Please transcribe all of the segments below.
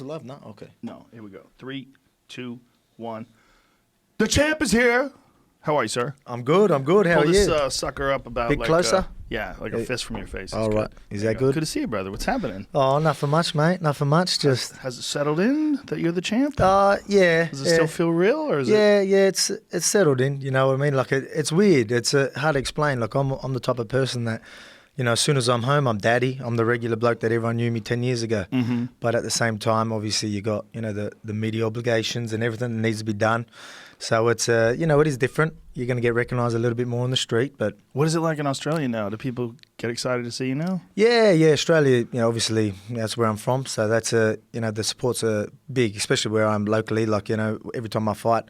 Live now? Okay. No, here we go. 3, 2, 1. The champ is here. How are you, sir? I'm good. How Pull are you? this sucker up about Bit closer? Like a fist from your face. All right. Is that good? Good to see you, brother. What's happening? Oh, nothing much, mate. Nothing much. Just Has it settled in that you're the champ? yeah. Does it still feel real, or is it? Yeah. It's settled in. You know what I mean? Like it's weird. It's hard to explain. Like I'm the type of person that, you know, as soon as I'm home, I'm daddy. I'm the regular bloke that everyone knew me 10 years ago. Mm-hmm. But at the same time, obviously, you got, you know, the media obligations and everything that needs to be done. So it's, you know, it is different. You're going to get recognised a little bit more on the street. But What is it like in Australia now? Do people get excited to see you now? yeah, Australia, you know, obviously, that's where I'm from. So that's, you know, the supports are big, especially where I'm locally. Like, you know, every time I fight,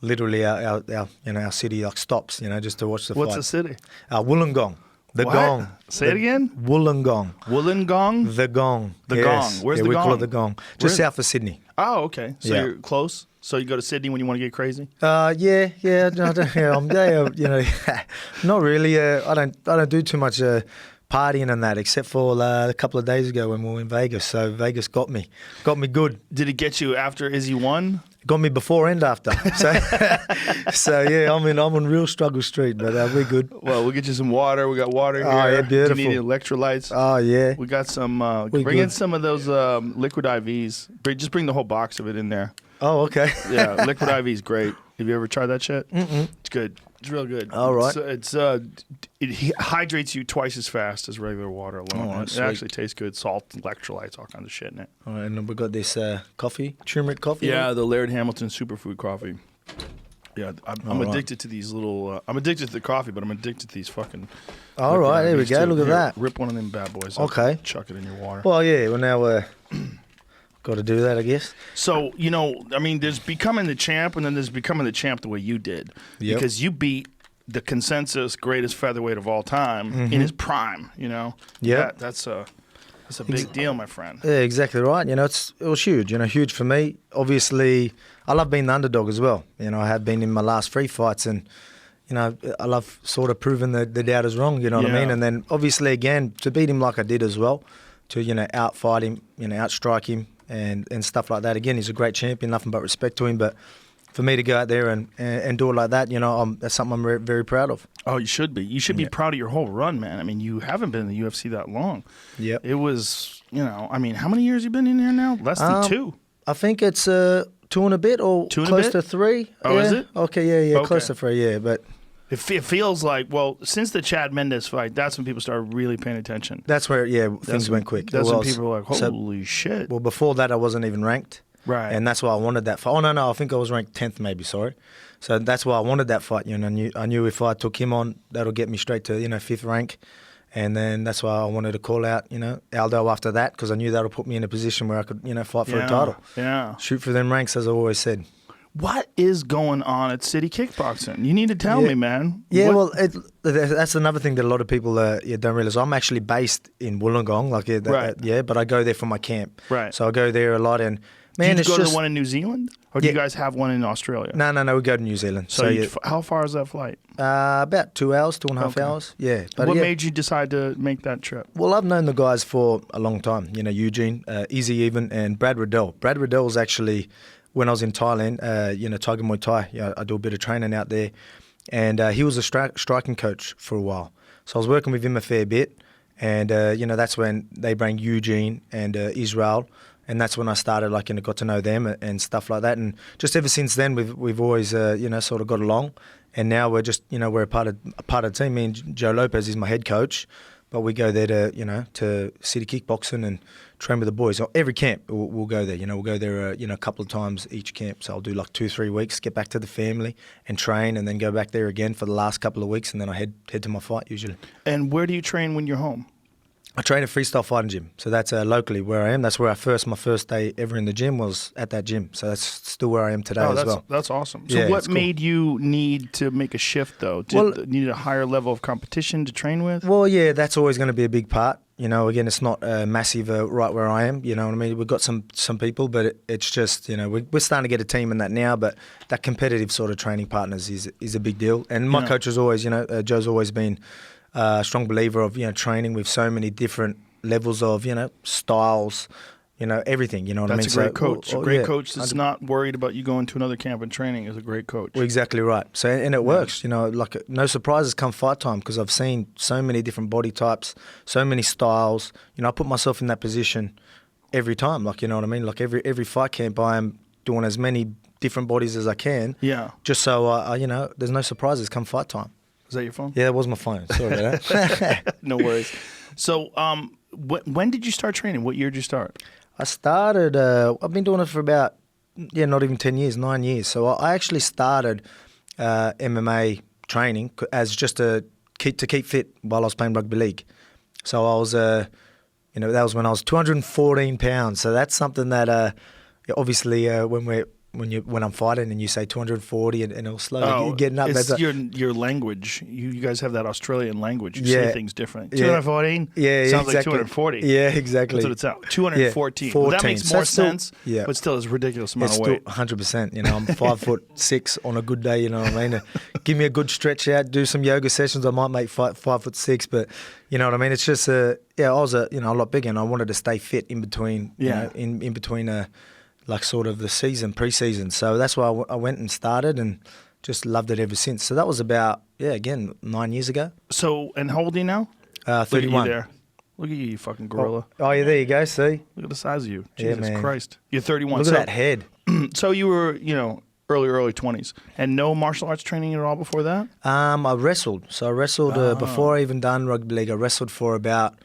literally our you know, our city like stops, you know, just to watch the fight. What's the city? Wollongong. The What? gong. Say it again? Wollongong. Wollongong? The gong. The Yes. gong. Where's the we call gong? it the gong. Just Where's- south of Sydney. Oh, okay. So Yeah. you're close? So you go to Sydney when you want to get crazy? Yeah. You know, not really. I don't do too much partying and that, except for a couple of days ago when we were in Vegas. So Vegas got me good. Did it get you after Izzy won? Got me before and after. So yeah, I'm on real struggle street, but we're good. Well, we'll get you some water. We got water here. Oh, yeah, beautiful. Do you need electrolytes? Oh yeah. We got some. We bring in good. some of those liquid IVs. Just bring the whole box of it in there. Oh okay. Yeah, liquid IV is great. Have you ever tried that shit? Mm-mm. It's good. It's real good. All right. It hydrates you twice as fast as regular water alone. Oh, It sweet. actually tastes good. Salt, electrolytes, all kinds of shit in it. All right, and then we got this coffee, turmeric coffee. Yeah, the Laird Hamilton Superfood Coffee. Yeah, I'm All right. addicted to these little. I'm addicted to the coffee, but I'm addicted to these fucking. All liquid right, there we IVs go. too. Look at Here, that. Rip one of them bad boys up Okay. and chuck it in your water. Well, yeah. Well, now got to do that, I guess. So, you know, I mean, there's becoming the champ, and then there's becoming the champ the way you did. Yep. Because you beat the consensus greatest featherweight of all time in his prime, you know? Yep. That's a big deal, my friend. Yeah, exactly right. You know, it was huge. You know, huge for me. Obviously, I love being the underdog as well. You know, I have been in my last 3 fights, and you know, I love sort of proving the doubters wrong. You know what I mean? Yeah. And then obviously, again, to beat him like I did as well, to outfight him, outstrike him, and stuff like that. Again, he's a great champion. Nothing but respect to him, but. For me to go out there and do it like that, you know, that's something I'm very proud of. Oh, you should be. You should be proud of your whole run, man. I mean, you haven't been in the UFC that long. Yep. It was, you know, I mean, how many years you been in here now? Less than 2. I think it's 2 and a bit or 2 and a close bit? to 3. Oh, yeah. is it? Okay, yeah, Okay. close to 3, yeah. But It feels like, well, since the Chad Mendes fight, that's when people started really paying attention. that's where, things went quick. That's It when was. people were like, So- holy shit. Well, before that, I wasn't even ranked. Right. And that's why I wanted that fight. Oh, no, I think I was ranked 10th maybe, sorry. So that's why I wanted that fight. You know, I knew if I took him on, that'll get me straight to, 5th rank. And then that's why I wanted to call out, Aldo after that, because I knew that'll put me in a position where I could, fight for a title. Yeah. Shoot for them ranks, as I always said. What is going on at City Kickboxing? You need to tell me, man. Yeah, What- well, that's another thing that a lot of people don't realize. I'm actually based in Wollongong, Right. but I go there for my camp. Right. So I go there a lot, and man, Did you it's go to just the one in New Zealand? Or do you Yeah. guys have one in Australia? no, we go to New Zealand. So how far is that flight? About 2 hours, 2.5 Okay. hours. Yeah, but What yeah. made you decide to make that trip? Well, I've known the guys for a long time. Eugene, Izzy even, and Brad Riddell. Brad Riddell was actually, when I was in Thailand, Tiger Muay Thai. I do a bit of training out there. And he was a striking coach for a while. So I was working with him a fair bit. And, that's when they bring Eugene and Israel. And that's when I started, got to know them and stuff like that. And just ever since then, we've always, sort of got along. And now we're just, we're a part of the team. Me and Joe Lopez is my head coach. But we go there to City Kickboxing and train with the boys. Every camp we'll go there. We'll go there a couple of times each camp. So I'll do 2-3 weeks, get back to the family and train, and then go back there again for the last couple of weeks, and then I head to my fight usually. And where do you train when you're home? I train at Freestyle Fighting Gym, so that's locally where I am. That's where my first day ever in the gym was at that gym. So that's still where I am today as well. That's awesome. So Yeah, what it's cool. made you need to make a shift, though? Need a higher level of competition to train with? Well, yeah, that's always going to be a big part. Again, it's not massive right where I am. You know what I mean? We've got some people, but it's just, we're starting to get a team in that now, but that competitive sort of training partners is a big deal. And my coach has always, Joe's always been a strong believer of, training with so many different levels of, styles, everything. You know what I mean? That's a great coach. A great coach that's 100%. not worried about you going to another camp and training is a great coach. Well, exactly right. So, and it works, like no surprises come fight time because I've seen so many different body types, so many styles. I put myself in that position every time, like, you know what I mean? Like every fight camp, I am doing as many different bodies as I can. Yeah. Just so, there's no surprises come fight time. Is that your phone? Yeah, that was my phone. Sorry about that. No worries. So, when did you start training? What year did you start? I started, I've been doing it for about, not even 10 years, 9 years. So I actually started MMA training as just to keep fit while I was playing rugby league. So I was, that was when I was 214 pounds. So that's something that obviously when I'm fighting and you say 240 and it'll slowly getting up. It's that's your language. You guys have that Australian language. You Yeah. say things different. Yeah. 214 Yeah, sounds like exactly. 240. Yeah, exactly. That's what it's out. 214. Yeah, Well, that 14. makes So more that's still- sense, yeah. but still it's a ridiculous amount It's of still weight. 100%. I'm 5'6" on a good day. You know what I mean? Give me a good stretch out, do some yoga sessions. I might make 5'6", but you know what I mean. It's just I was a lot bigger, and I wanted to stay fit in between. Yeah. In between like sort of the pre-season. So that's why I went and started, and just loved it ever since. So that was about 9 years ago. So, and how old are you now? 31. Look at you there. Look at you fucking gorilla. Oh yeah, there you go. See, Look at the size of you. Yeah, Jesus man. Christ. You're 31. look so, at that head. So you were, early 20s. And no martial arts training at all before that? I wrestled. So I wrestled before I even done rugby league. I wrestled for about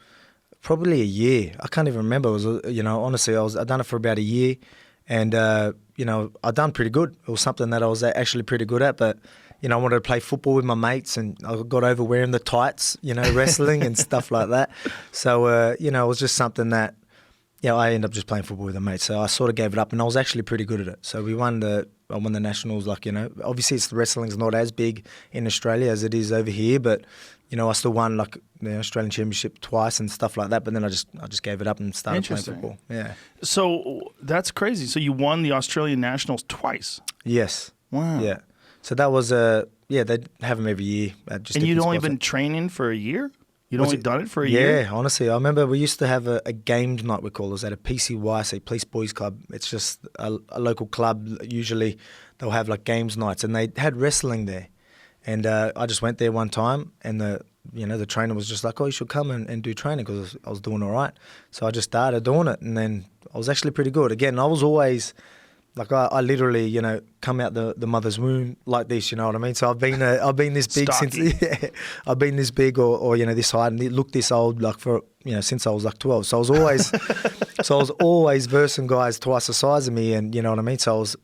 probably a year. I can't even remember. It was honestly, I done it for about a year, and I done pretty good. It was something that I was actually pretty good at, but. I wanted to play football with my mates, and I got over wearing the tights, wrestling and stuff like that. So, it was just something that, I ended up just playing football with my mates. So I sort of gave it up, and I was actually pretty good at it. So I won the nationals. Obviously wrestling's not as big in Australia as it is over here, but I still won the Australian Championship twice and stuff like that. But then I just gave it up and started playing football. Yeah. So that's crazy. So you won the Australian nationals twice. Yes. Wow. Yeah. So that was they'd have them every year. At just And you'd different only spots. been training for a year? You'd Was only it- done it for a year? Yeah, honestly, I remember we used to have a games night, we call it. It was at a PCY, say Police Boys Club. It's just a local club. Usually they'll have games nights, and they had wrestling there. And I just went there one time, and the trainer was just like, "Oh, you should come and do training," because I was doing all right. So I just started doing it, and then I was actually pretty good. Again, I was always I literally, come out the mother's womb like this, you know what I mean? So I've been this big Stocky. since I've been this big or this height and look this old since I was 12. So I was always versing guys twice the size of me, and you know what I mean? So I was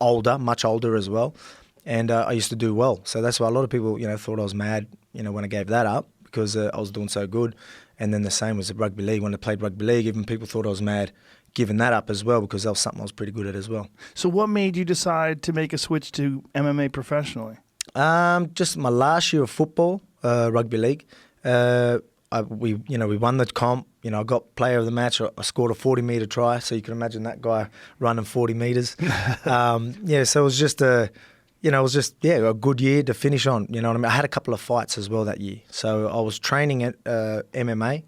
older, much older as well, and I used to do well. So that's why a lot of people thought I was mad, when I gave that up, because I was doing so good. And then the same was at rugby league. When I played rugby league, even people thought I was mad giving that up as well, because that was something I was pretty good at as well. So what made you decide to make a switch to MMA professionally? Just my last year of football, rugby league. We won the comp. I got player of the match. I scored a 40-metre try, so you can imagine that guy running 40 metres. So it was just a good year to finish on. You know what I mean? I had a couple of fights as well that year. So I was training at MMA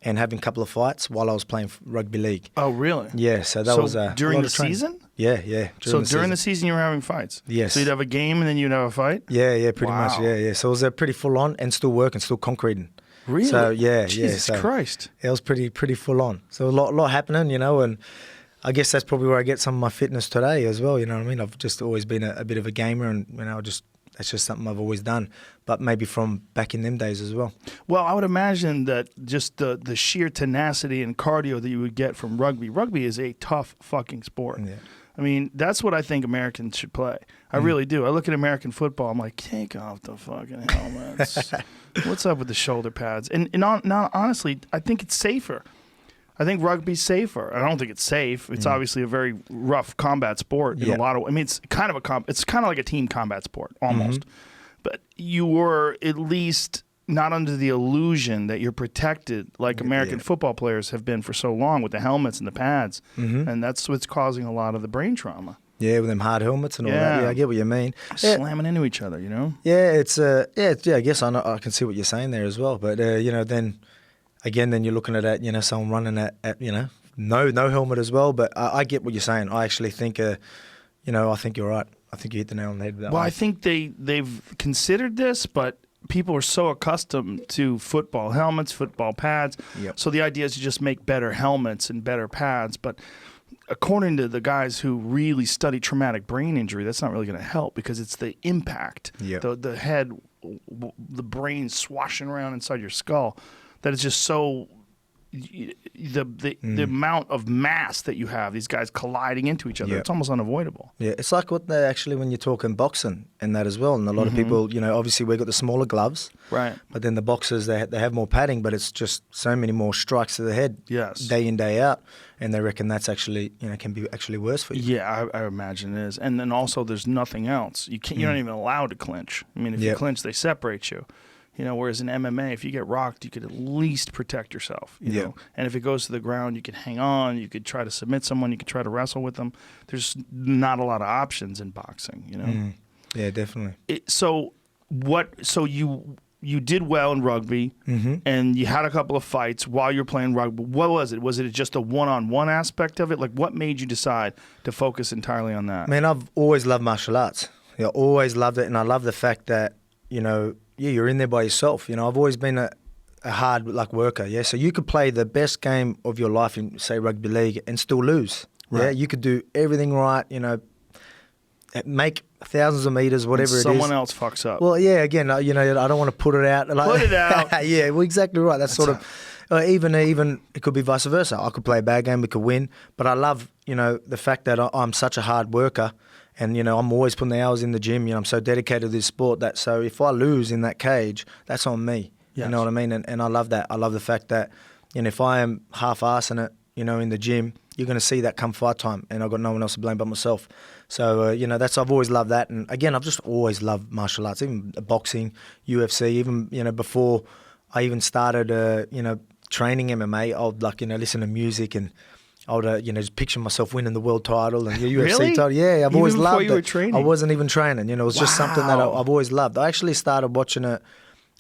and having a couple of fights while I was playing rugby league. Oh, really? Yeah, so that was during the season? Yeah. During the season you were having fights? Yes. So you'd have a game and then you'd have a fight? Yeah, pretty much. Wow. Yeah. So it was pretty full on and still working, still concreting. Really? So Jesus so Christ. It was pretty full on. So a lot happening, and I guess that's probably where I get some of my fitness today as well. You know what I mean? I've just always been a bit of a gamer, and that's just something I've always done, but maybe from back in them days as well. Well, I would imagine that just the sheer tenacity and cardio that you would get from rugby. Rugby is a tough fucking sport. Yeah. I mean, that's what I think Americans should play. I really do. I look at American football, I'm like, take off the fucking helmets. What's up with the shoulder pads? And honestly, I think it's safer. I think rugby's safer. I don't think it's safe. It's obviously a very rough combat sport in a lot of. I mean, it's kind of like a team combat sport almost. But you were at least not under the illusion that you're protected like American football players have been for so long with the helmets and the pads, and that's what's causing a lot of the brain trauma. Yeah, with them hard helmets and all that. Yeah, I get what you mean. Slamming into each other, Yeah, it's I guess I can see what you're saying there as well. But then. Again, then you're looking at someone running at no helmet as well. But I get what you're saying. I actually think, I think you're right. I think you hit the nail on the head with that Well, one. I think they've considered this, but people are so accustomed to football helmets, football pads. Yep. So the idea is to just make better helmets and better pads. But according to the guys who really study traumatic brain injury, that's not really going to help because it's the impact, Yep. the head, the brain swashing around inside your skull, that is just so. The amount of mass that you have, these guys colliding into each other, Yep. it's almost unavoidable. Yeah, it's like what they actually when you're talking boxing and that as well. And a lot of people, obviously we've got the smaller gloves, Right. but then the boxers they have more padding, but it's just so many more strikes to the head, Yes. day in day out, and they reckon that's actually can be actually worse for you. Yeah, I imagine it is. And then also there's nothing else. You're not even allowed to clinch. I mean, if you Yep. clinch, they separate you. Whereas in MMA, if you get rocked, you could at least protect yourself. You Yeah. know? And if it goes to the ground, you could hang on. You could try to submit someone. You could try to wrestle with them. There's not a lot of options in boxing. Yeah, definitely. So you did well in rugby, and you had a couple of fights while you were playing rugby. What was it? Was it just a one-on-one aspect of it? Like, what made you decide to focus entirely on that? Man, I've always loved martial arts. Yeah, always loved it, and I love the fact that you're in there by yourself. I've always been a hard worker. Yeah, so you could play the best game of your life in say rugby league and still lose. Right. Yeah, you could do everything right. Make thousands of meters, whatever it is. Someone else fucks up. Well, yeah. Again, I don't want to put it out. Put it out. Yeah, well, exactly right. That's sort of even it could be vice versa. I could play a bad game, we could win. But I love the fact that I'm such a hard worker. And, I'm always putting the hours in the gym. I'm so dedicated to this sport that so if I lose in that cage, that's on me. Yes. You know what I mean? And I love that. I love the fact that, if I am half-assing it, in the gym, you're going to see that come fight time. And I've got no one else to blame but myself. So, I've always loved that. And, again, I've just always loved martial arts, even boxing, UFC, even, before I even started, training MMA, I would, listen to music and I would, just picture myself winning the world title and the UFC Really? title. Yeah, I've Even always before loved you were it. training? I wasn't even training. It was just something that Wow. I've always loved. I actually started watching it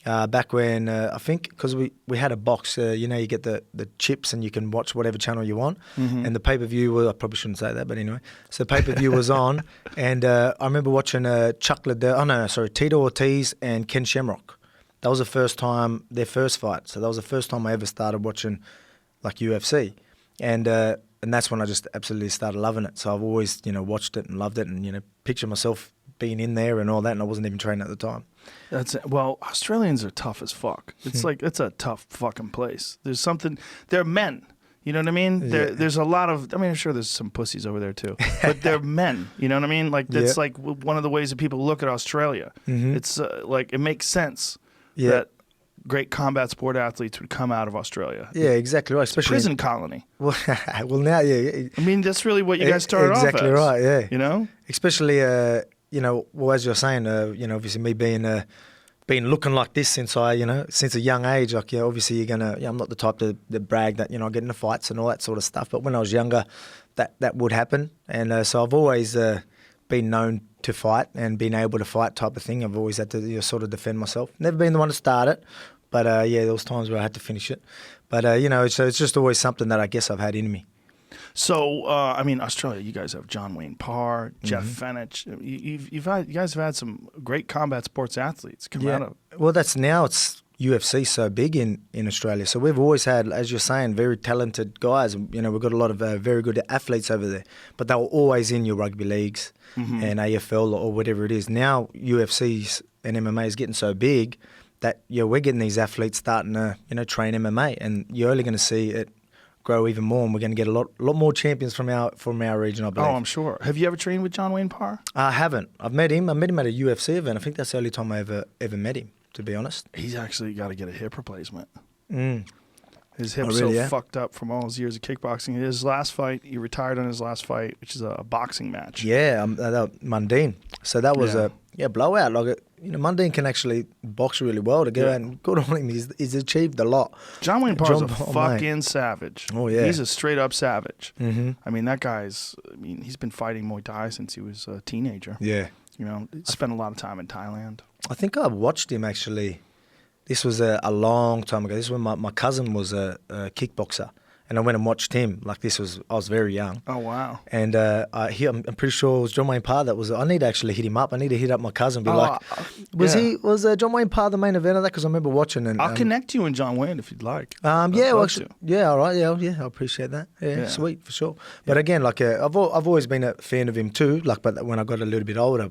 back when, I think, because we had a box, you get the chips and you can watch whatever channel you want. And the pay-per-view, I probably shouldn't say that, but anyway. So the pay-per-view was on. And I remember watching Tito Ortiz and Ken Shamrock. That was the first time, their first fight. So that was the first time I ever started watching UFC. And that's when I just absolutely started loving it. So I've always, watched it and loved it and, picture myself being in there and all that. And I wasn't even training at the time. Australians are tough as fuck. It's it's a tough fucking place. There's something, they're men. You know what I mean? Yeah. There's a lot of, I'm sure there's some pussies over there too, but they're men. You know what I mean? That's Yeah. one of the ways that people look at Australia. It's it makes sense that great combat sport athletes would come out of Australia. Yeah, exactly right. Especially Prison colony. Well, now, yeah. That's really what you guys started off as. Exactly right, yeah. Especially, as you're saying, obviously me being looking like this since since a young age, obviously you're gonna, I'm not the type to brag that, I get into fights and all that sort of stuff. But when I was younger, that would happen. And so I've always been known to fight and been able to fight type of thing. I've always had to sort of defend myself. Never been the one to start it. But, there was times where I had to finish it. But, so it's just always something that I guess I've had in me. So, Australia, you guys have John Wayne Parr, Jeff Fenech. You guys have had some great combat sports athletes come out of. Well, it's UFC so big in Australia. So we've always had, as you're saying, very talented guys. We've got a lot of very good athletes over there. But they were always in your rugby leagues and AFL or whatever it is. Now UFC's and MMA is getting so big that we're getting these athletes starting to train MMA, and you're only going to see it grow even more, and we're going to get a lot more champions from our region, I believe. Oh, I'm sure. Have you ever trained with John Wayne Parr? I haven't. I've met him. I met him at a UFC event. I think that's the only time I ever met him, to be honest. He's actually got to get a hip replacement. His hip's really, fucked up from all his years of kickboxing. His last fight, he retired on his last fight, which is a boxing match. Yeah, Mundine. So that was a blowout. Mundine can actually box really well to go out, and good on him. He's achieved a lot. John Wayne Parr's a fucking savage. Oh, yeah. He's a straight up savage. That guy's, he's been fighting Muay Thai since he was a teenager. Yeah. Spent a lot of time in Thailand. I think I watched him actually. This was a long time ago. This is when my cousin was a kickboxer, and I went and watched him. Like I was very young. Oh wow. And I'm pretty sure it was John Wayne Parr that was. I need to actually hit him up. I need to hit up my cousin. And be like, was John Wayne Parr the main event of that? Because I remember watching. And I'll connect you and John Wayne if you'd like. All right, I appreciate that. Yeah, sweet for sure. But again, like I've always been a fan of him too. Like, but when I got a little bit older,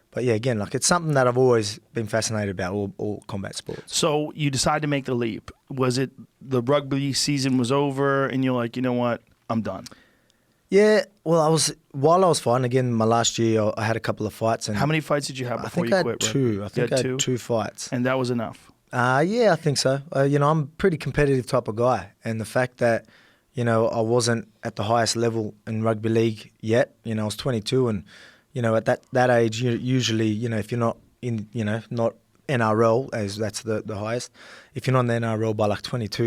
but yeah, again, like it's something that I've always been fascinated about, all combat sports. So you decided to make the leap. Was it the rugby season was over and you're like, you know what, I'm done? Yeah, well, while I was fighting, again, my last year, I had a couple of fights. And how many fights did you have before you quit? I think I had two fights. And that was enough? Yeah, I think so. I'm a pretty competitive type of guy. And the fact that, I wasn't at the highest level in rugby league yet. I was 22 and, at that age, usually, if you're not in, not NRL, as that's the highest, if you're not in the NRL by like 22,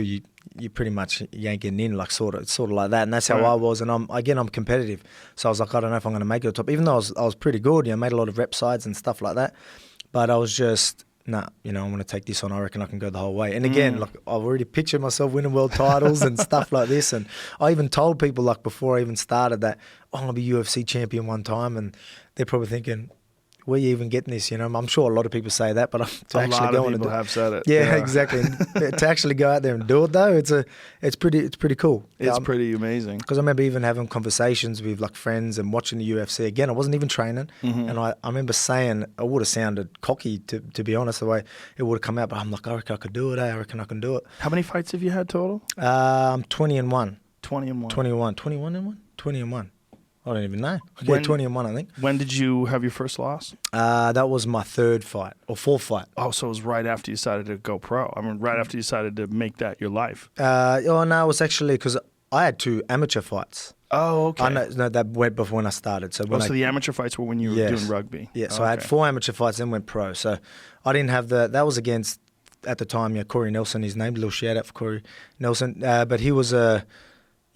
you pretty much you ain't getting in, like sort of like that. And that's how I was. And I'm competitive. So I was like, I don't know if I'm going to make it to the top. Even though I was pretty good, made a lot of rep sides and stuff like that. But I was just, I want to take this on. I reckon I can go the whole way. And again, like I've already pictured myself winning world titles and stuff like this. And I even told people like before I even started that I'm going to be UFC champion one time. And they're probably thinking, where are you even getting this? I'm sure a lot of people say that, but to a actually lot go of on people and have said it. Yeah, exactly. And to actually go out there and do it though, it's pretty cool. It's pretty amazing. Because I remember even having conversations with like friends and watching the UFC. Again, I wasn't even training, and I remember saying I would have sounded cocky to be honest the way it would have come out, but I'm like, I reckon I could do it. I reckon I can do it. How many fights have you had total? 20-1. 20-1. 20-1. I don't even know. Okay, 20-1, I think. When did you have your first loss? That was my third fight or fourth fight. Oh, so it was right after you decided to go pro. I mean, right after you decided to make that your life. No, it was actually because I had 2 amateur fights. Oh, okay. I know that went before when I started. So so the amateur fights were when you were doing rugby. Yeah, so I had 4 amateur fights, then went pro. So I didn't have that was against, at the time, Corey Nelson, his name, a little shout out for Corey Nelson. But he was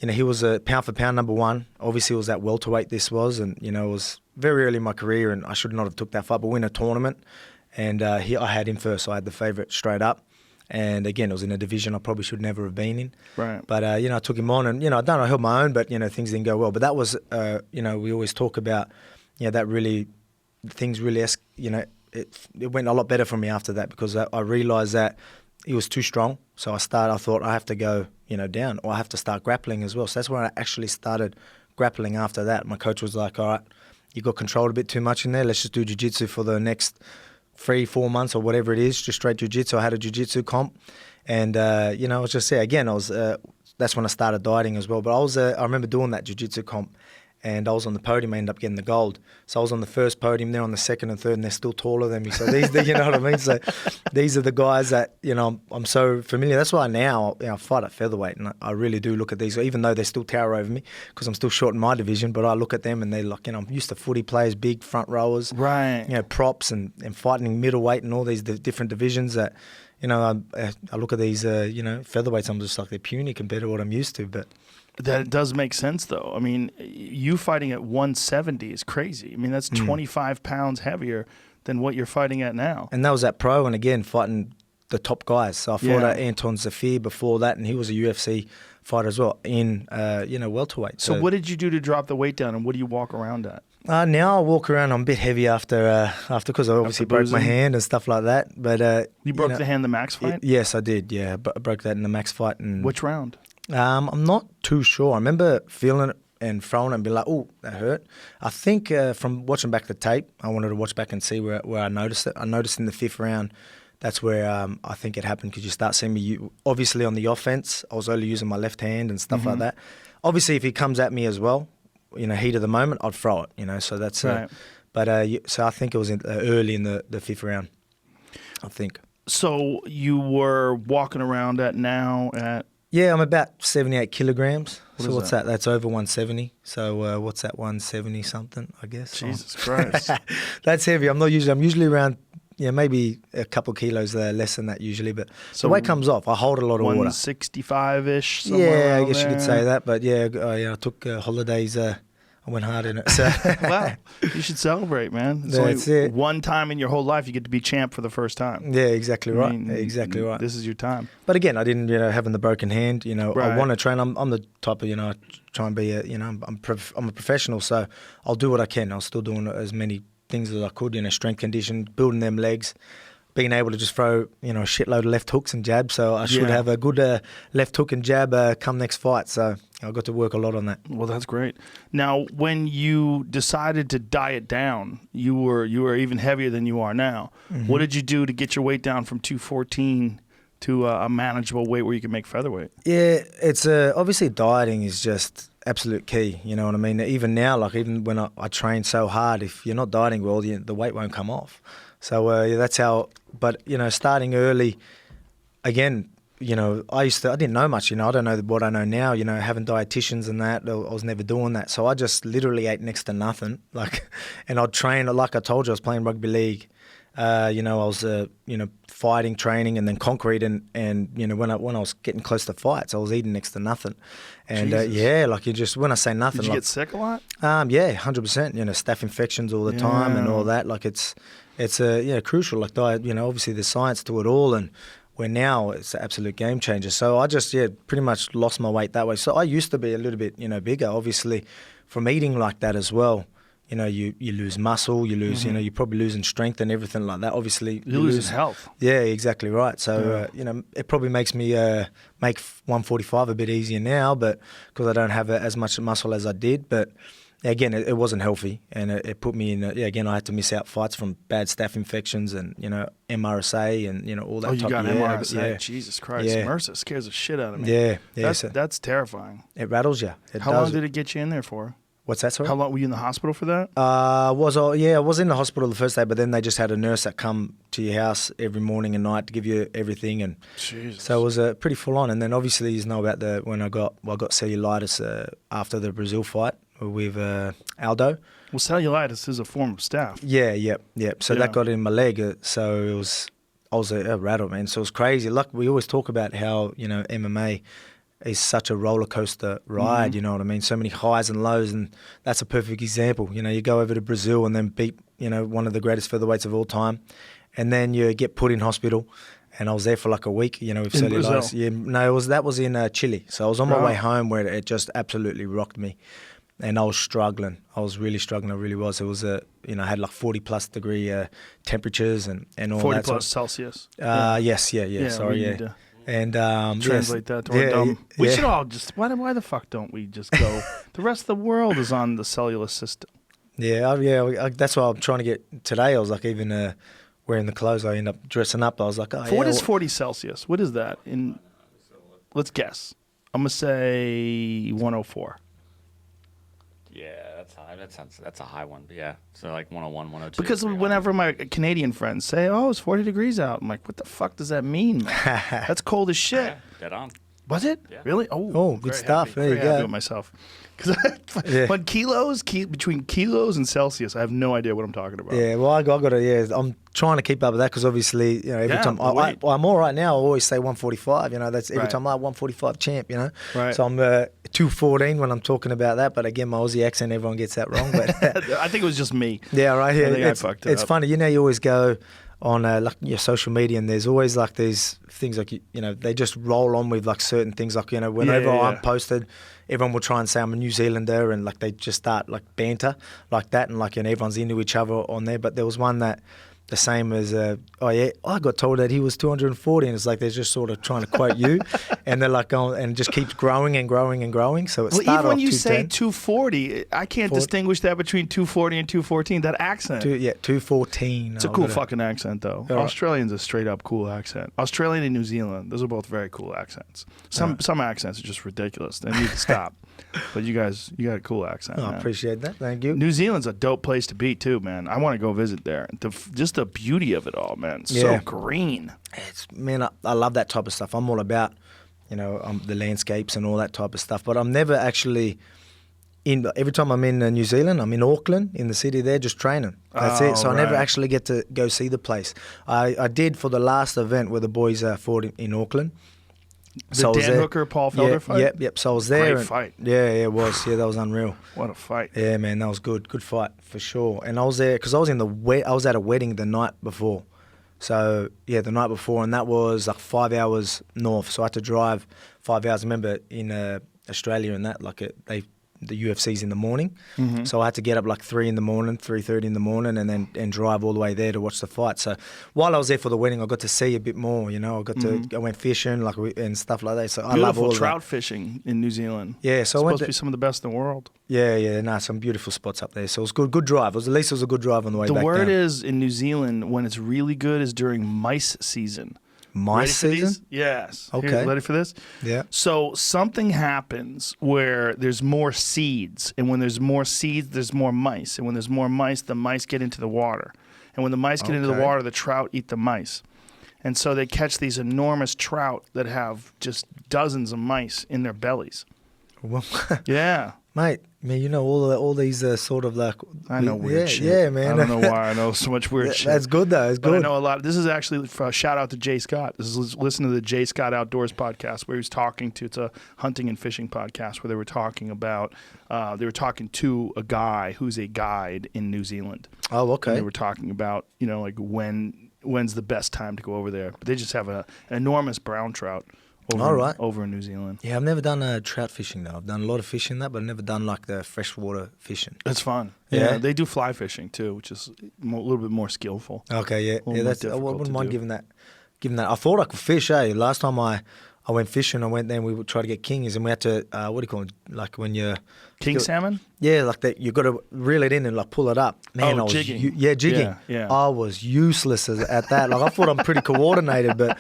he was a pound for pound number 1. Obviously, it was that welterweight this was, and it was very early in my career, and I should not have took that fight, but win a tournament, and I had him first, so I had the favourite straight up, and again, it was in a division I probably should never have been in, right? But I took him on, and I held my own, but things didn't go well. But that was, we always talk about, that really things really, it went a lot better for me after that because I realised that he was too strong. So I thought I have to go, down, or I have to start grappling as well. So that's when I actually started grappling after that. My coach was like, all right, you got controlled a bit too much in there. Let's just do jiu-jitsu for the next 3-4 months or whatever it is, just straight jiu-jitsu. I had a jiu-jitsu comp. And, I was just there. Again, that's when I started dieting as well. But I remember doing that jiu-jitsu comp. And I was on the podium, I ended up getting the gold. So I was on the first podium, they're on the second and third, and they're still taller than me. So these, you know what I mean? So these are the guys that, I'm so familiar. That's why now I fight at featherweight, and I really do look at these, even though they still tower over me, because I'm still short in my division, but I look at them and they're like, I'm used to footy players, big front rowers, right? Props and fighting middleweight and all these different divisions that, I look at these, featherweights, I'm just like, they're puny compared to what I'm used to, but... That does make sense, though. I mean, you fighting at 170 is crazy. I mean, that's 25 pounds heavier than what you're fighting at now. And that was at pro, and again, fighting the top guys. So I fought at Anton Zafir before that, and he was a UFC fighter as well in, welterweight. So what did you do to drop the weight down, and what do you walk around at? Now I walk around, I'm a bit heavy after because I obviously broke my hand and stuff like that. But you broke the hand in the Max fight? Yes, I did. Yeah, I broke that in the Max fight. And which round? I'm not too sure. I remember feeling it and throwing it and being like, oh, that hurt. I think from watching back the tape, I wanted to watch back and see where I noticed it. I noticed in the 5th round, that's where I think it happened, because you start seeing me, obviously on the offense, I was only using my left hand and stuff like that. Obviously, if he comes at me as well, heat of the moment, I'd throw it, so that's... Right. So I think it was early in the 5th round, I think. So you were walking around at... Yeah, I'm about 78 kilograms. So what's that? That's over 170. So what's that, 170 something, I guess? Jesus Christ. That's heavy. I'm usually around, maybe a couple kilos less than that usually, but so the weight comes off. I hold a lot of water. 165-ish? Yeah, I guess you could say that. But I took holidays. I I went hard in it. So Wow, you should celebrate, man. It's That's only it. one time in your whole life you get to be champ for the first time. yeah, exactly right. I mean, exactly right. This is your time. But again, I didn't, having the broken hand, I Right. want to train. I'm the type of, I try and be I'm a professional, so I'll do what I can. I was still doing as many things as I could, strength condition, building them legs, being able to just throw, a shitload of left hooks and jabs. So I should Yeah. have a good left hook and jab come next fight. So I got to work a lot on that. Well, that's great. Now, when you decided to diet down, you were even heavier than you are now. Mm-hmm. What did you do to get your weight down from 214 to a manageable weight where you can make featherweight? Yeah, it's obviously dieting is just absolute key. You know what I mean? Even now, like even when I train so hard, if you're not dieting well, the weight won't come off. So that's how. But starting early, again, I didn't know much. I don't know what I know now. Having dietitians and that, I was never doing that. So I just literally ate next to nothing. And I'd train like I told you, I was playing rugby league. I was fighting, training, and then concrete, and when I was getting close to fights, I was eating next to nothing, and when I say nothing, Did you get sick a lot? Yeah, 100%. Staph infections all the time and all that. Like it's crucial. Like diet, obviously there's science to it all, and where now it's an absolute game changer. So I just pretty much lost my weight that way. So I used to be a little bit bigger, obviously, from eating like that as well. You lose muscle, you lose, you're probably losing strength and everything like that. Obviously, You lose health. Yeah, exactly right. So, it probably makes me make 145 a bit easier now, but because I don't have as much muscle as I did. But again, it wasn't healthy, and it put me in. Again, I had to miss out fights from bad staph infections and MRSA and all that. Oh, you got MRSA? Yeah. Jesus Christ, Yeah. MRSA scares the shit out of me. Yeah, That's terrifying. it rattles you. How long did it get you in there for? What's that, sorry? How long were you in the hospital for that? I was in the hospital the first day, but then they just had a nurse that come to your house every morning and night to give you everything, and Jesus. so it was pretty full on. And then obviously you know about when I got cellulitis after the Brazil fight with Aldo. Well, cellulitis is a form of staph. Yeah. So Yeah. that got in my leg. So I was a rattle, man. So it was crazy. Like we always talk about how MMA is such a roller coaster ride, you know what I mean? So many highs and lows, and that's a perfect example. You go over to Brazil and then beat, one of the greatest featherweights of all time, and then you get put in hospital. And I was there for like a week, with In cellulitis. Brazil? Yeah, no, that was in Chile. So I was on my Right. way home where it just absolutely rocked me, and I was struggling. I was really struggling. I really was. It was I had like 40+ degree temperatures and all 40 that. plus Celsius. Yes, yeah. Sorry, we yeah. need to And translate that to our dumb. We should all just. Why the fuck don't we just go? The rest of the world is on the cellular system. That's why I'm trying to get today. I was like even wearing the clothes. I end up dressing up. I was like, What is 40 Celsius? What is that in? Let's guess. I'm gonna say 104. Yeah, that's high. That's a high one. But yeah, so like 101, 102. Because 300. whenever my Canadian friends say, "Oh, it's 40 degrees out," I'm like, "What the fuck does that mean, man? That's cold as shit." Yeah, dead on. Was it? Yeah. Really? Oh, good very stuff. happy. There you Very happy go. with myself. Because Yeah. when between kilos and Celsius, I have no idea what I'm talking about. Yeah, well, I got to. Yeah, I'm trying to keep up with that because obviously, every Yeah, time the weight. I'm all right now. I always say 145. That's every Right. time 145 champ. Right. So I'm 214 when I'm talking about that. But again, my Aussie accent, everyone gets that wrong. But I think it was just me. yeah, right here. I think I fucked it It's up. funny. You always go on like your social media, and there's always like these things like they just roll on with like certain things like whenever Yeah. I'm posted, everyone will try and say I'm a New Zealander, and like they just start like banter like that, and like everyone's into each other on there. But there was one that the same as I got told that he was 240, and it's like they're just sort of trying to quote you, and they're like going and it just keeps growing and growing and growing. So it Well, started even when off you say 210. 240, I can't distinguish that between 240 and 214. That accent. 214. It's a cool fucking accent, though. All right. Australian's a straight up cool accent. Australian and New Zealand, those are both very cool accents. Some accents are just ridiculous. They need to stop. But you got a cool accent. I man. appreciate that. Thank you. New Zealand's a dope place to be too, man. I want to go visit there. Just the beauty of it all, man. So Yeah. green. I love that type of stuff. I'm all about, the landscapes and all that type of stuff. But I'm never actually every time I'm in New Zealand, I'm in Auckland, in the city there, just training. That's it. So I never right. actually get to go see the place. I did for the last event where the boys fought in Auckland. The Dan Hooker, Paul Felder fight? Yep. So I was there. Great fight. Yeah, it was. Yeah, that was unreal. What a fight. Yeah, man, that was good. Good fight, for sure. And I was there because I was I was at a wedding the night before. So, yeah, the night before, and that was like 5 hours north. So I had to drive 5 hours. I remember in Australia and that, the UFC's in the morning. Mm-hmm. So I had to get up like 3 in the morning, 3:30 in the morning, and drive all the way there to watch the fight. So while I was there for the wedding, I got to see a bit more, I got I went fishing and stuff like that. So I love all trout that. fishing in New Zealand. Yeah, so supposed to be some of the best in the world. Yeah, some beautiful spots up there. So it was good drive. At least it was a good drive on the way back. The word down. is in New Zealand when it's really good is during mice season. Mice season? Yes. Okay. Here, ready for this? Yeah. So something happens where there's more seeds, and when there's more seeds, there's more mice, and when there's more mice, the mice get into the water, and when the mice get into the water, the trout eat the mice, and so they catch these enormous trout that have just dozens of mice in their bellies. Well, Yeah. mate, man, all these sort of like. I know weird shit. Yeah, man. I don't know why I know so much weird shit. That's good though. It's But good. I know a lot. This is actually a shout out to Jay Scott. This is listen to the Jay Scott Outdoors podcast where he was talking to. It's a hunting and fishing podcast where they were talking about. They were talking to a guy who's a guide in New Zealand. Oh, okay. And they were talking about like when's the best time to go over there. But they just have an enormous brown trout. Over in New Zealand. Yeah, I've never done trout fishing though. I've done a lot of fishing that, but I've never done like the freshwater fishing. It's fun. Yeah? They do fly fishing too, which is a little bit more skillful. Okay, yeah, I wouldn't mind do. giving that. I thought I could fish. Last time I went fishing, I went there and we would try to get kings, and we had to what do you call it? Like when you King salmon? Yeah, like that. You got to reel it in and like pull it up. Man, I was jigging. Jigging. Yeah. I was useless at that. Like I thought I'm pretty coordinated, but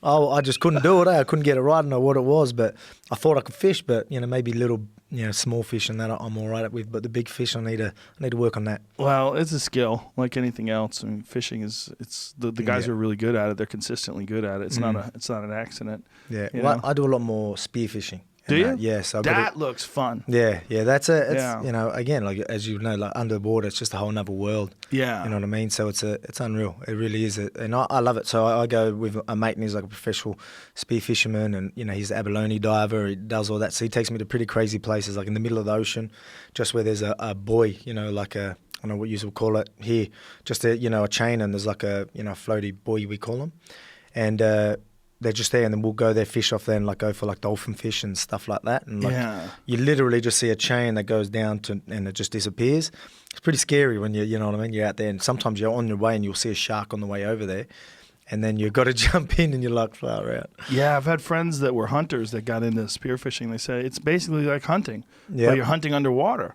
I just couldn't do it. I couldn't get it right. I don't know what it was, but I thought I could fish. But maybe little small fish and that I'm all right with. But the big fish, I need to work on that. Well, it's a skill like anything else. I mean, fishing it's the guys who are really good at it. They're consistently good at it. It's not an accident. Yeah. Well, I do a lot more spear fishing. Do you? Yes. Yeah, so that looks fun. Yeah. That's it. Again, like as you know, like under the water, it's just a whole nother world. Yeah. You know what I mean? So it's unreal. It really is. And I love it. So I go with a mate, and he's like a professional spear fisherman, and he's an abalone diver. He does all that. So he takes me to pretty crazy places, like in the middle of the ocean, just where there's a buoy, like a, I don't know what you would call it here, just a chain, and there's like a floaty buoy, we call them, and they're just there, and then we'll go there, fish off there, and like go for like dolphin fish and stuff like that. And you literally just see a chain that goes down and it just disappears. It's pretty scary when you know what I mean. You're out there, and sometimes you're on your way, and you'll see a shark on the way over there, and then you've got to jump in, and you're like far out. Yeah, I've had friends that were hunters that got into spearfishing. They say it's basically like hunting, but you're hunting underwater.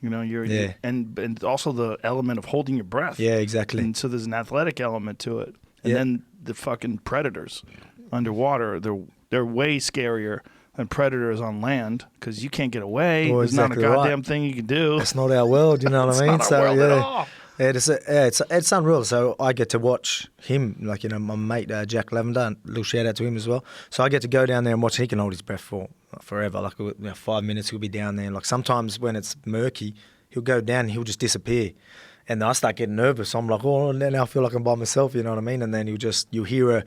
You're and also the element of holding your breath. Yeah, exactly. And so there's an athletic element to it, and then the fucking predators underwater, they're way scarier than predators on land because you can't get away. Oh, There's exactly not a goddamn thing you can do. It's not our world, you know what I mean? It's not our world at all. It's unreal. So I get to watch him, like my mate Jack Lavender, a little shout out to him as well. So I get to go down there and watch. He can hold his breath for forever, like 5 minutes. He'll be down there. Like sometimes when it's murky, he'll go down and he'll just disappear. And I start getting nervous. I'm like, oh, now I feel like I'm by myself, you know what I mean? And then you'll hear a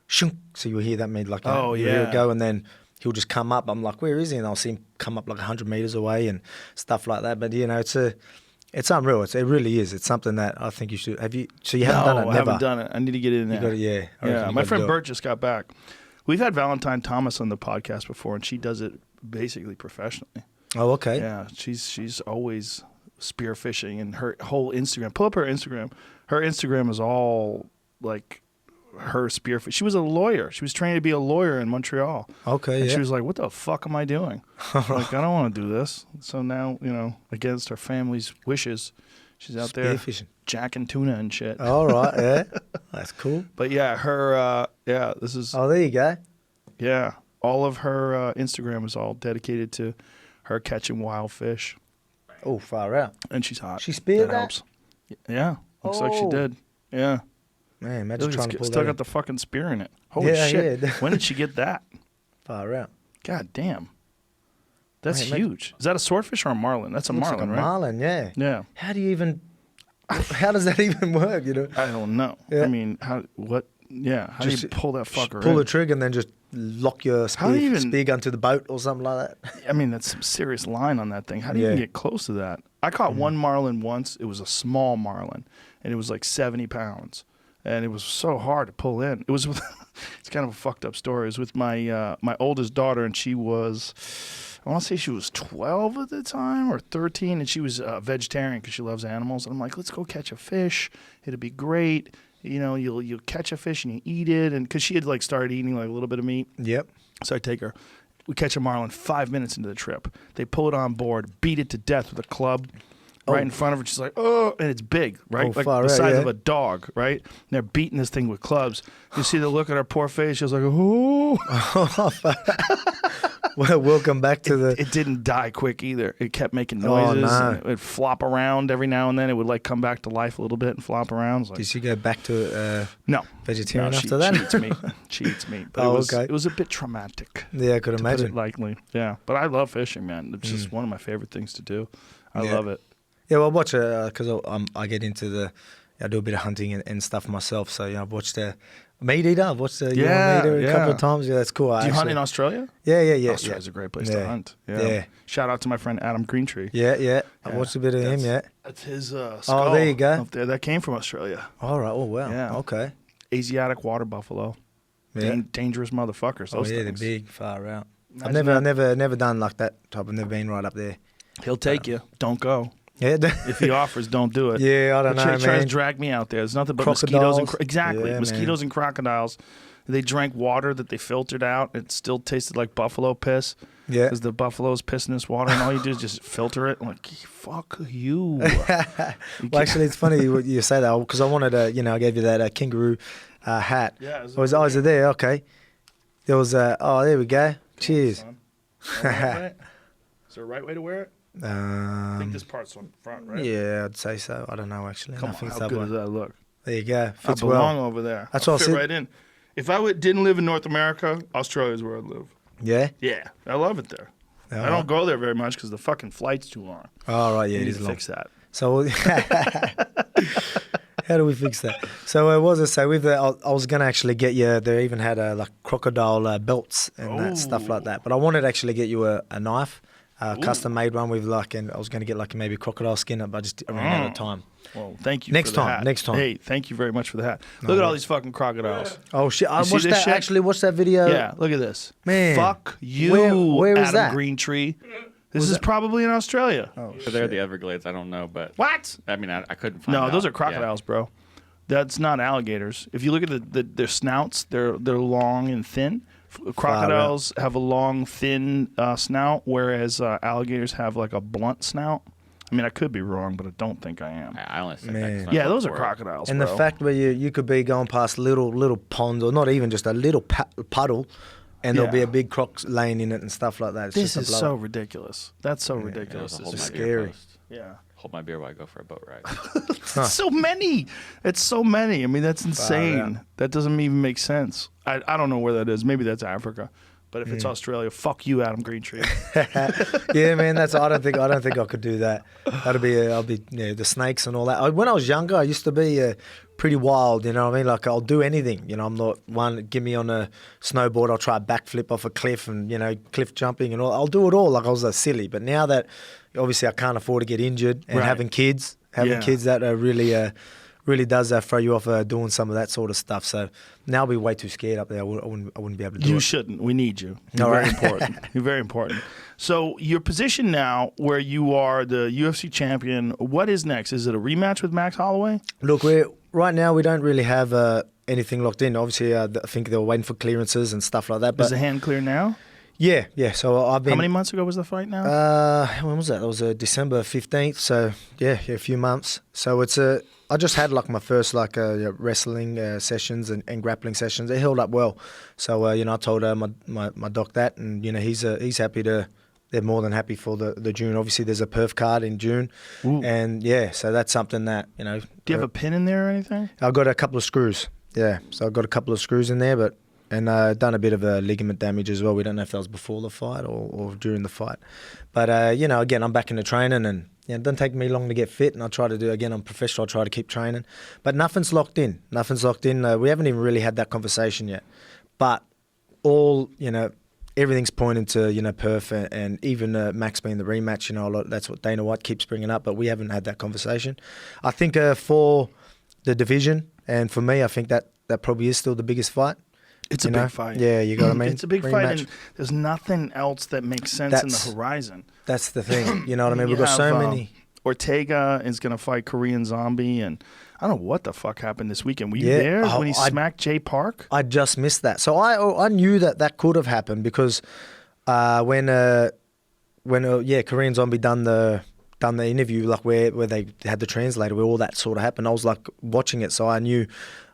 shunk, so you'll hear that mean like you hear it go, and then he'll just come up. I'm like, where is he? And I'll see him come up like 100 meters away and stuff like that. But it's unreal. It really is. It's something that I think you should. Have you? So you haven't done it? No, I haven't done it. I need to get in there. Yeah. My friend Bert just got back. We've had Valentine Thomas on the podcast before, and she does it basically professionally. Oh, okay. Yeah, she's always spearfishing, and her whole Instagram. Pull up her Instagram. Her Instagram is all like her spearfish. She was a lawyer. She was trained to be a lawyer in Montreal. Okay, and she was like, what the fuck am I doing? Like, I don't want to do this. So now, against her family's wishes, she's out there jacking tuna and shit. All right, yeah. That's cool. But yeah, her, this is... Oh, there you go. Yeah. All of her Instagram is all dedicated to her catching wild fish. Oh, far out. And she's hot. She speared that? Helps. Yeah. Looks like she did. Yeah. Man, imagine trying to pull still that got the fucking spear in it. Holy shit. Yeah. When did she get that? Far out. God damn. That's huge. Is that a swordfish or a marlin? That's a marlin, like a right? Marlin, yeah. Yeah. How does that even work, I don't know. Yeah. I mean, what How do you pull that fucker pull in? the trigger and then just lock your spear gun to the boat or something like that. I mean, that's some serious line on that thing. How do you even get close to that? I caught one marlin once. It was a small marlin, and it was like 70 pounds. And it was so hard to pull in. It was with, it's kind of a fucked up story. It was with my my oldest daughter, and she was, I want to say she was 12 at the time or 13, and she was a vegetarian because she loves animals. And I'm like, let's go catch a fish. It'll be great. You know, you'll catch a fish and you eat it, and because she had like started eating like a little bit of meat. Yep. So I take her. We catch a marlin 5 minutes into the trip. They pull it on board, beat it to death with a club. Right in front of her, she's like, oh, and it's big, right? Like the size of a dog, right? And they're beating this thing with clubs. You see the look on her poor face. She was like, oh. Well, welcome back to the... It didn't die quick either. It kept making noises. Oh, no. And it would flop around every now and then. It would like come back to life a little bit and flop around. Like, did she go back to no vegetarian after that? She eats meat. She eats meat. But it was a bit traumatic. Yeah, I could imagine. Put it lightly. Yeah. But I love fishing, man. It's just one of my favorite things to do. I love it. Yeah, well, I watch it because I get into I do a bit of hunting and stuff myself. So, I've watched Meat Eater. I've watched Meat Eater a couple of times. Yeah, that's cool. Do you hunt in Australia? Yeah. Australia's a great place to hunt. Yeah. Shout out to my friend Adam Greentree. Yeah. I watched a bit of him, That's his skull. Oh, there you go. Up there. That came from Australia. All right. Oh, wow. Yeah. Okay. Asiatic water buffalo. Yeah. Dangerous motherfuckers. Those things. They're big, far out. I've never done like that type. I've never been right up there. He'll take you. Don't go. Yeah. If he offers, don't do it. Yeah, I don't know, He tries to drag me out there. There's nothing but mosquitoes and mosquitoes and crocodiles. They drank water that they filtered out. It still tasted like buffalo piss. Yeah. Because the buffalo's pissing this water, and all you do is just filter it. I'm like, fuck you. Well, actually, it's funny you say that because I wanted I gave you that kangaroo hat. Yeah. Is it there? Okay. There was there we go. Cheers. Is there a right way to wear it? I think this part's on front, right? Yeah, I'd say so. I don't know, actually. Come on, how good does that look? There you go. Fits I belong over there. That's all. Fit right in. If I didn't live in North America, Australia's where I'd live. Yeah? Yeah. I love it there. I don't go there very much because the fucking flight's too long. Oh, right, yeah. We need to fix that. So, how do we fix that? So, what was I say? I was going to actually get you, they even had like crocodile belts and that stuff like that. But I wanted to actually get you a knife. Custom made one with and I was going to get maybe crocodile skin up, but I just ran out of time. Well, thank you. Next for the hat. Next time. Hey, thank you very much for the hat. Look at all these fucking crocodiles. Oh shit! I watched that. Actually, watched that video. Yeah, look at this. Man, fuck you, where is Adam that? Greentree. This is probably in Australia. Oh, they're the Everglades. I don't know, but what? I mean, I couldn't find. No, those are crocodiles, bro. That's not alligators. If you look at their snouts, they're long and thin. Crocodiles have a long, thin snout, whereas alligators have like a blunt snout. I mean, I could be wrong, but I don't think I am. I honestly think yeah, those are crocodiles, and bro. the fact where you could be going past little ponds, or not even just a little puddle, and there'll be a big croc laying in it and stuff like that. It's this is so ridiculous. That's so ridiculous. It's scary. Yeah. Hold my beer while I go for a boat ride. So many. It's so many. I mean, that's insane. That doesn't even make sense. I don't know where that is. Maybe that's Africa. But if it's Australia, fuck you, Adam Greentree. Yeah, man. I don't think I could do that. I'll be the snakes and all that. When I was younger, I used to be pretty wild. You know what I mean? Like I'll do anything. I'm not one. Give me on a snowboard, I'll try a backflip off a cliff and cliff jumping and all. I'll do it all. Like I was silly. But now that obviously I can't afford to get injured and having kids that are really does throw you off doing some of that sort of stuff. So now I'll be way too scared up there. I wouldn't be able to do it. You shouldn't. We need you. You're very important. You're very important. So your position now, where you are the UFC champion, what is next? Is it a rematch with Max Holloway? Look, right now we don't really have anything locked in. Obviously, I think they were waiting for clearances and stuff like that. But is the hand clear now? Yeah. So I've been. How many months ago was the fight now? When was that? It was December 15th. So a few months. So it's I just had my first wrestling sessions and grappling sessions. It held up well. So I told my doc that, and he's happy to. They're more than happy for the June. Obviously, there's a Perth card in June, and so that's something that Do you have a pin in there or anything? I've got a couple of screws. Yeah, so I've got a couple of screws in there, but And done a bit of ligament damage as well. We don't know if that was before the fight or during the fight. But, again, I'm back into training and it doesn't take me long to get fit. And I try to do, again, I'm professional. I try to keep training. But nothing's locked in. We haven't even really had that conversation yet. But everything's pointing to, Perth and even Max being the rematch. That's what Dana White keeps bringing up. But we haven't had that conversation. I think for the division and for me, I think that probably is still the biggest fight. It's a big fight. Yeah, you got what I mean? It's a big fight, and there's nothing else that makes sense in the horizon. That's the thing. You know what I mean? We've got so many. Ortega is going to fight Korean Zombie, and I don't know what the fuck happened this weekend. Were you there when he smacked Jay Park? I just missed that. So I knew that could have happened because when Korean Zombie done the interview, like where they had the translator, where all that sort of happened, I was like watching it, so I knew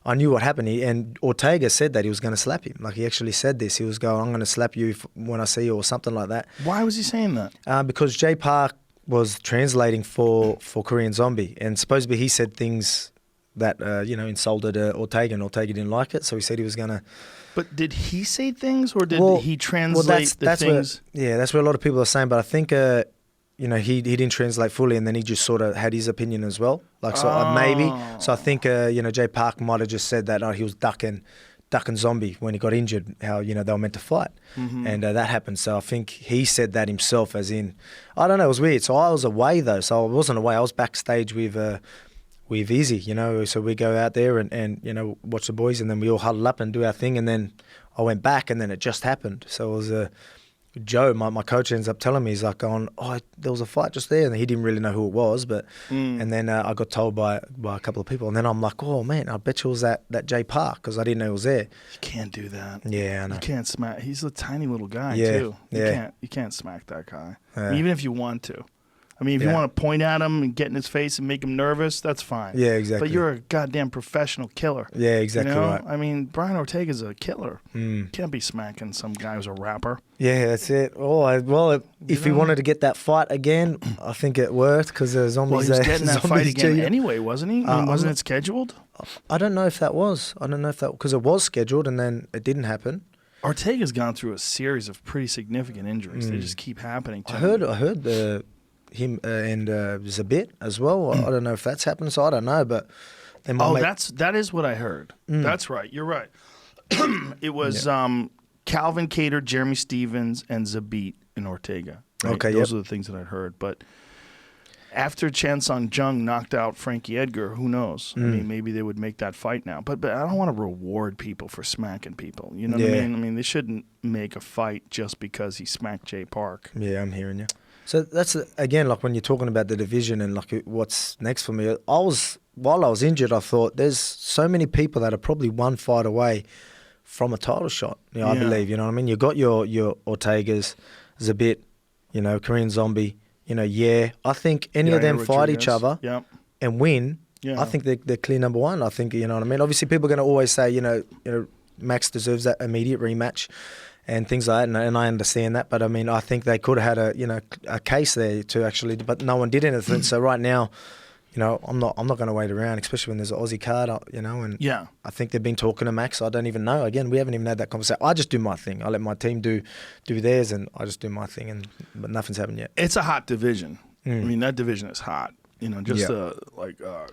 what happened. And Ortega said that he was going to slap him. Like he actually said this. He was going, "I'm going to slap you when I see you," or something like that. Why was he saying that? Because Jay Park was translating for Korean Zombie, and supposedly he said things that insulted Ortega, and Ortega didn't like it. So he said he was going to. But did he say things, or did he translate the things? That's where a lot of people are saying. But I think. He didn't translate fully, and then he just sort of had his opinion as well. Maybe. So I think, Jay Park might have just said that he was ducking Zombie when he got injured, how, they were meant to fight. Mm-hmm. And that happened. So I think he said that himself, as in, I don't know, it was weird. So I was away, though. So I wasn't away. I was backstage with Izzy, So we go out there and watch the boys, and then we all huddle up and do our thing. And then I went back, and then it just happened. So it was Joe, my coach, ends up telling me, he's like going, there was a fight just there, and he didn't really know who it was, but and then I got told by a couple of people, and then I'm like, oh man, I bet you it was that Jay Park, because I didn't know he was there. You can't do that. Yeah, I know. You can't smack. He's a tiny little guy too. You can't smack that guy, even if you want to. I mean, if you want to point at him and get in his face and make him nervous, that's fine. Yeah, exactly. But you're a goddamn professional killer. Yeah, exactly right. I mean, Brian Ortega's a killer. Can't be smacking some guy who's a rapper. Yeah, that's it. If he wanted to get that fight again, I think it worked because the Zombies. Well, he was getting that fight again anyway, wasn't he? Wasn't it scheduled? I don't know if that was. Because it was scheduled and then it didn't happen. Ortega's gone through a series of pretty significant injuries. They just keep happening to him. I heard him and Zabit as well. I don't know if that's happened, so I don't know. But that is what I heard. That's right. You're right. It was Calvin Cater, Jeremy Stevens, and Zabit and Ortega. Right? Okay, those are the things that I'd heard. But after Chan Sung Jung knocked out Frankie Edgar, who knows? I mean, maybe they would make that fight now. But I don't want to reward people for smacking people. You know what I mean? I mean, they shouldn't make a fight just because he smacked Jay Park. Yeah, I'm hearing you. So that's, again, like when you're talking about the division and like what's next for me, while I was injured, I thought there's so many people that are probably one fight away from a title shot, I believe, you know what I mean? You got your Ortegas, Zabit, Korean Zombie, I think any of them fight each other and win, I think they're clear number one. I think, you know what I mean? Obviously, people are going to always say, Max deserves that immediate rematch and things like that, and I understand that. But I mean, I think they could have had a case there to actually, but no one did anything. So right now, I'm not going to wait around, especially when there's an Aussie card, and I think they've been talking to Max. I don't even know. Again, we haven't even had that conversation. I just do my thing. I let my team do theirs, and I just do my thing, but nothing's happened yet. It's a hot division. I mean, that division is hot.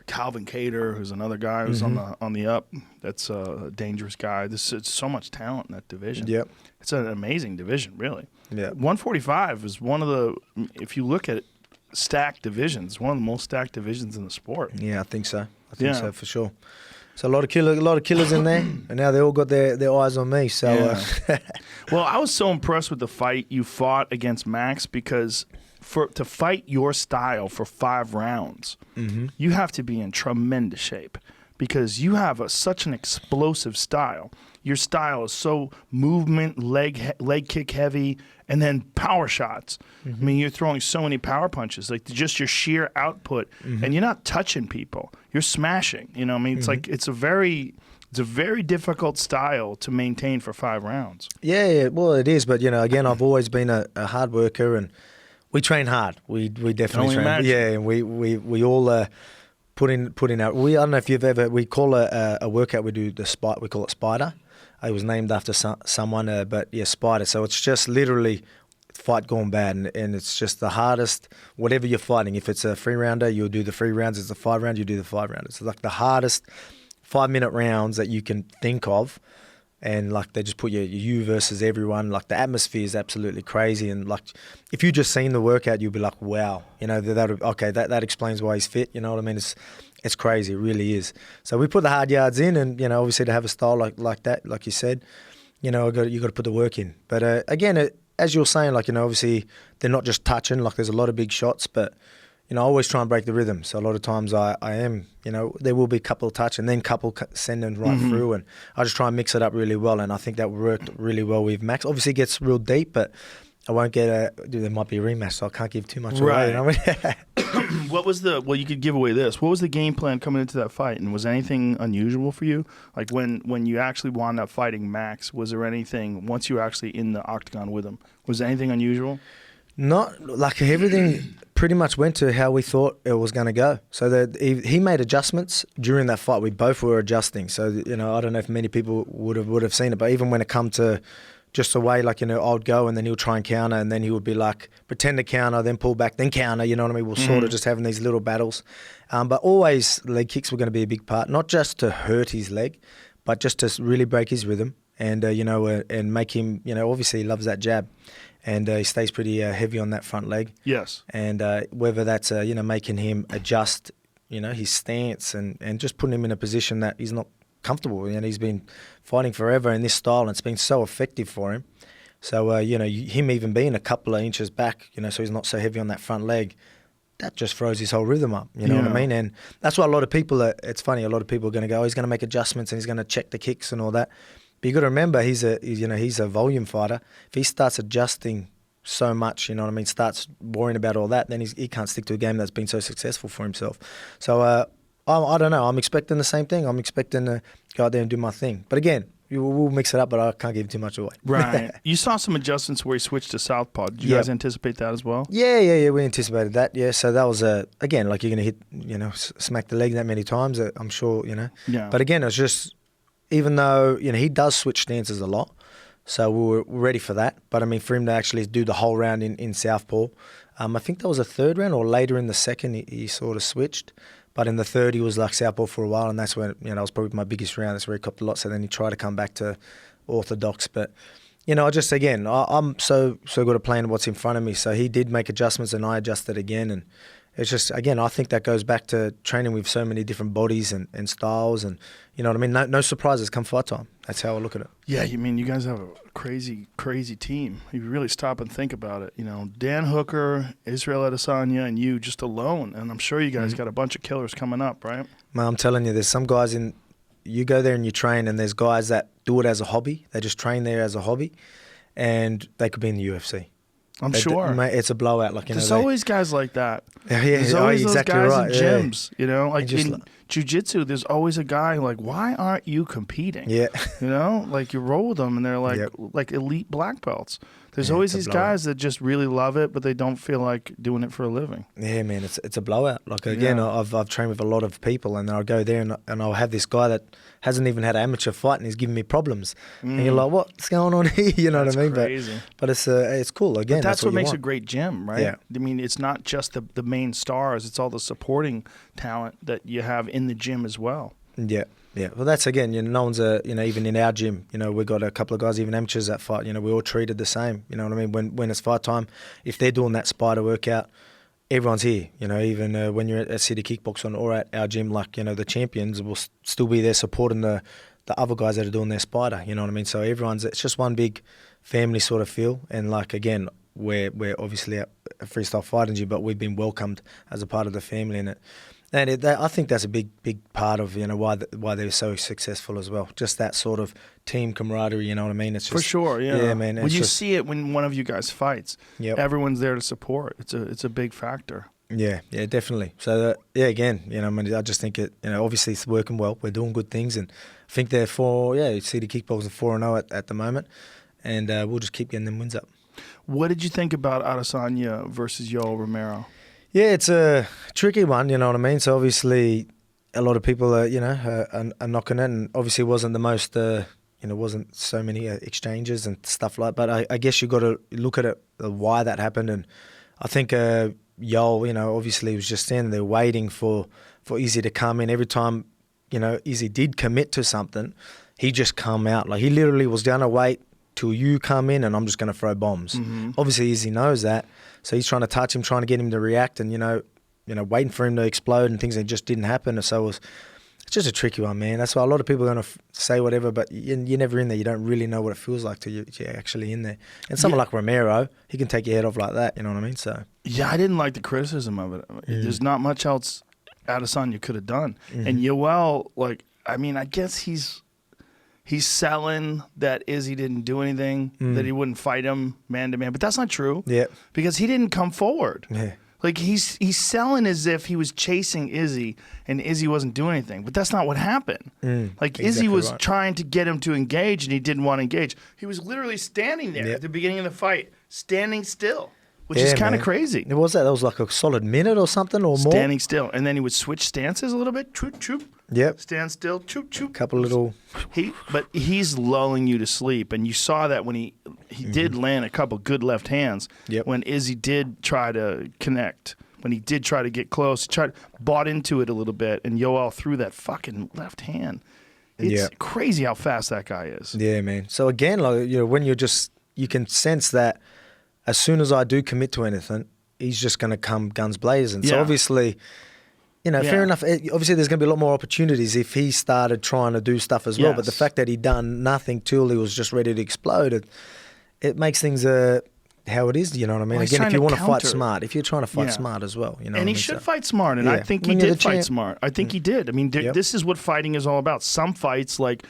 Calvin Cater, who's another guy who's on the up. That's a dangerous guy. It's so much talent in that division. Yep. It's an amazing division, really. Yeah. 145 is one of the, if you look at stacked divisions, one of the most stacked divisions in the sport. Yeah, I think so. I think so for sure. So a lot of killers in there, and now they all got their eyes on me. So, well, I was so impressed with the fight you fought against Max because to fight your style for 5 rounds, you have to be in tremendous shape because you have such an explosive style. Your style is so movement, leg kick heavy, and then power shots. I mean, you're throwing so many power punches, like just your sheer output, and you're not touching people. You're smashing. I mean, it's like it's a very difficult style to maintain for 5 rounds. Yeah, well, it is. But again, I've always been a hard worker, and we train hard. We definitely train. Imagine. Yeah, and we all put in our. I don't know if you've ever. We call a workout. We do we call it Spider. It was named after someone, but yeah, Spider. So it's just literally fight gone bad, and it's just the hardest, whatever you're fighting. If it's a 3-rounder, you'll do the 3 rounds. If it's a 5-round, you do the 5 rounders. It's like the hardest 5-minute rounds that you can think of. And like they just put you versus everyone. Like the atmosphere is absolutely crazy. And like if you just seen the workout, you'll be like, wow, you know, that explains why he's fit. You know what I mean? It's crazy. It really is. So we put the hard yards in, and you know, obviously to have a style like that, like you said, you know, you got to put the work in. But again, as you're saying, like, you know, obviously they're not just touching. Like there's a lot of big shots, but you know, I always try and break the rhythm. So a lot of times I am, you know, there will be a couple of touch and then couple sending right through, and I just try and mix it up really well. And I think that worked really well with Max. Obviously it gets real deep, but I won't get there might be a rematch, so I can't give too much away. You know what I mean? Well, you could give away this. What was the game plan coming into that fight? And was anything unusual for you? Like when you actually wound up fighting Max, was there anything, once you were actually in the octagon with him, was there anything unusual? Not like everything pretty much went to how we thought it was going to go. So that he made adjustments during that fight. We both were adjusting. So, you know, I don't know if many people would have seen it, but even when it come to just the way, like, you know, I'd go and then he'll try and counter, and then he would be like, pretend to counter, then pull back, then counter, you know what I mean? We're sort of just having these little battles. But always leg kicks were going to be a big part, not just to hurt his leg, but just to really break his rhythm and, you know, and make him, you know, obviously he loves that jab. And he stays pretty heavy on that front leg. Yes. And whether that's, you know, making him adjust, you know, his stance and just putting him in a position that he's not comfortable. And he's been fighting forever in this style, and it's been so effective for him. So, you know, him even being a couple of inches back, you know, so he's not so heavy on that front leg, that just throws his whole rhythm up. You know what I mean? And that's why a lot of people, it's funny, a lot of people are going to go, oh, he's going to make adjustments and he's going to check the kicks and all that. But you got to remember, he's a volume fighter. If he starts adjusting so much, you know what I mean, starts worrying about all that, then he can't stick to a game that's been so successful for himself. So I don't know. I'm expecting the same thing. I'm expecting to go out there and do my thing. But again, we'll mix it up, but I can't give too much away. Right. You saw some adjustments where he switched to southpaw. Did you guys anticipate that as well? Yeah. We anticipated that. Yeah. So that was again, like you're gonna hit, you know, smack the leg that many times. I'm sure, you know. Yeah. But again, it's just, even though, you know, he does switch stances a lot, so we were ready for that. But I mean, for him to actually do the whole round in southpaw, I think that was a 3rd round or later in the 2nd, he sort of switched. But in the 3rd, he was like southpaw for a while, and that's when, you know, that was probably my biggest round. That's where he copped a lot. So then he tried to come back to orthodox. But, you know, I'm so good at playing what's in front of me. So he did make adjustments, and I adjusted again. And it's just, again, I think that goes back to training with so many different bodies and styles, and you know what I mean? No surprises come fight time. That's how I look at it. Yeah, I mean, you guys have a crazy team. You really stop and think about it. You know, Dan Hooker, Israel Adesanya, and you just alone. And I'm sure you guys got a bunch of killers coming up, right? Man, I'm telling you, there's some guys you go there and you train, and there's guys that do it as a hobby. They just train there as a hobby, and they could be in the UFC. I'm sure. It's a blowout. Like, you there's know, always guys like that. Yeah, there's always those exactly guys right. in gyms, you know, like in jiu-jitsu, there's always a guy like, why aren't you competing? Yeah. You know, like you roll with them and they're like elite black belts. There's always these guys that just really love it, but they don't feel like doing it for a living. Yeah, man, it's a blowout. Like, again, I've trained with a lot of people, and then I'll go there and I'll have this guy that hasn't even had an amateur fight, and he's giving me problems. And you're like, what's going on here? You know what I mean? Crazy. But it's cool. Again, but that's what makes want. a great gym, right? Yeah. I mean, it's not just the main stars; it's all the supporting talent that you have in the gym as well. Yeah. Yeah, well, that's, again, you know, no one's even in our gym, you know, we've got a couple of guys, even amateurs that fight, you know, we're all treated the same, you know what I mean? When it's fight time, if they're doing that spider workout, everyone's here, you know, even when you're at City Kickboxing or at our gym, like, you know, the champions will still be there supporting the other guys that are doing their spider, you know what I mean? So it's just one big family sort of feel, and like, again, we're obviously a freestyle fighting gym, but we've been welcomed as a part of the family, and I think that's a big part of, you know, why they're so successful as well. Just that sort of team camaraderie, you know what I mean? It's just, for sure, yeah. Yeah, man. When you see it when one of you guys fights, everyone's there to support. It's a big factor. Yeah, definitely. So again, you know, I mean, I just think it, you know, obviously it's working well. We're doing good things, and I think they're City Kickboxing 4-0 at the moment, and we'll just keep getting them wins up. What did you think about Adesanya versus Yoel Romero? Yeah, it's a tricky one, you know what I mean? So obviously a lot of people are, you know, are knocking it, and obviously it wasn't the most wasn't so many exchanges and stuff like. But I guess you got to look at it, why that happened, and I think Yoel, obviously was just standing there waiting for Izzy to come in. Every time, Izzy did commit to something, he just come out. Like, he literally was going to wait till you come in and I'm just going to throw bombs. Mm-hmm. Obviously, Izzy knows that. So he's trying to touch him, trying to get him to react and, waiting for him to explode and things that just didn't happen. So it's just a tricky one, man. That's why a lot of people are going to say whatever, but you're never in there. You don't really know what it feels like till you're actually in there. And someone like Romero, he can take your head off like that, you know what I mean? So yeah, I didn't like the criticism of it. There's not much else Adesanya could have done. And Yoel, I guess he's selling that Izzy didn't do anything, that he wouldn't fight him man to man, but that's not true. Yeah, because he didn't come forward. Yeah. Like, he's selling as if he was chasing Izzy and Izzy wasn't doing anything, but that's not what happened. Izzy was trying to get him to engage and he didn't want to engage. He was literally standing there at the beginning of the fight, standing still, which is kind of crazy. What was that? That was like a solid minute or something or more? Standing still. And then he would switch stances a little bit. Choop, choop. Yep. Stand still. Choop, choop. Couple little... But he's lulling you to sleep. And you saw that when he did land a couple good left hands. Yep. When Izzy did try to connect. When he did try to get close. He bought into it a little bit. And Yoel threw that fucking left hand. It's crazy how fast that guy is. Yeah, man. So again, when you can sense that as soon as I do commit to anything, he's just going to come guns blazing. So obviously, fair enough. Obviously, there's going to be a lot more opportunities if he started trying to do stuff as well. But the fact that he done nothing till he was just ready to explode, it makes things how it is. You know what I mean? Well, again, if you want to fight smart, if you're trying to fight smart as well, and he should fight smart, and I think he did fight smart. I think he did. I mean, this is what fighting is all about. Some fights like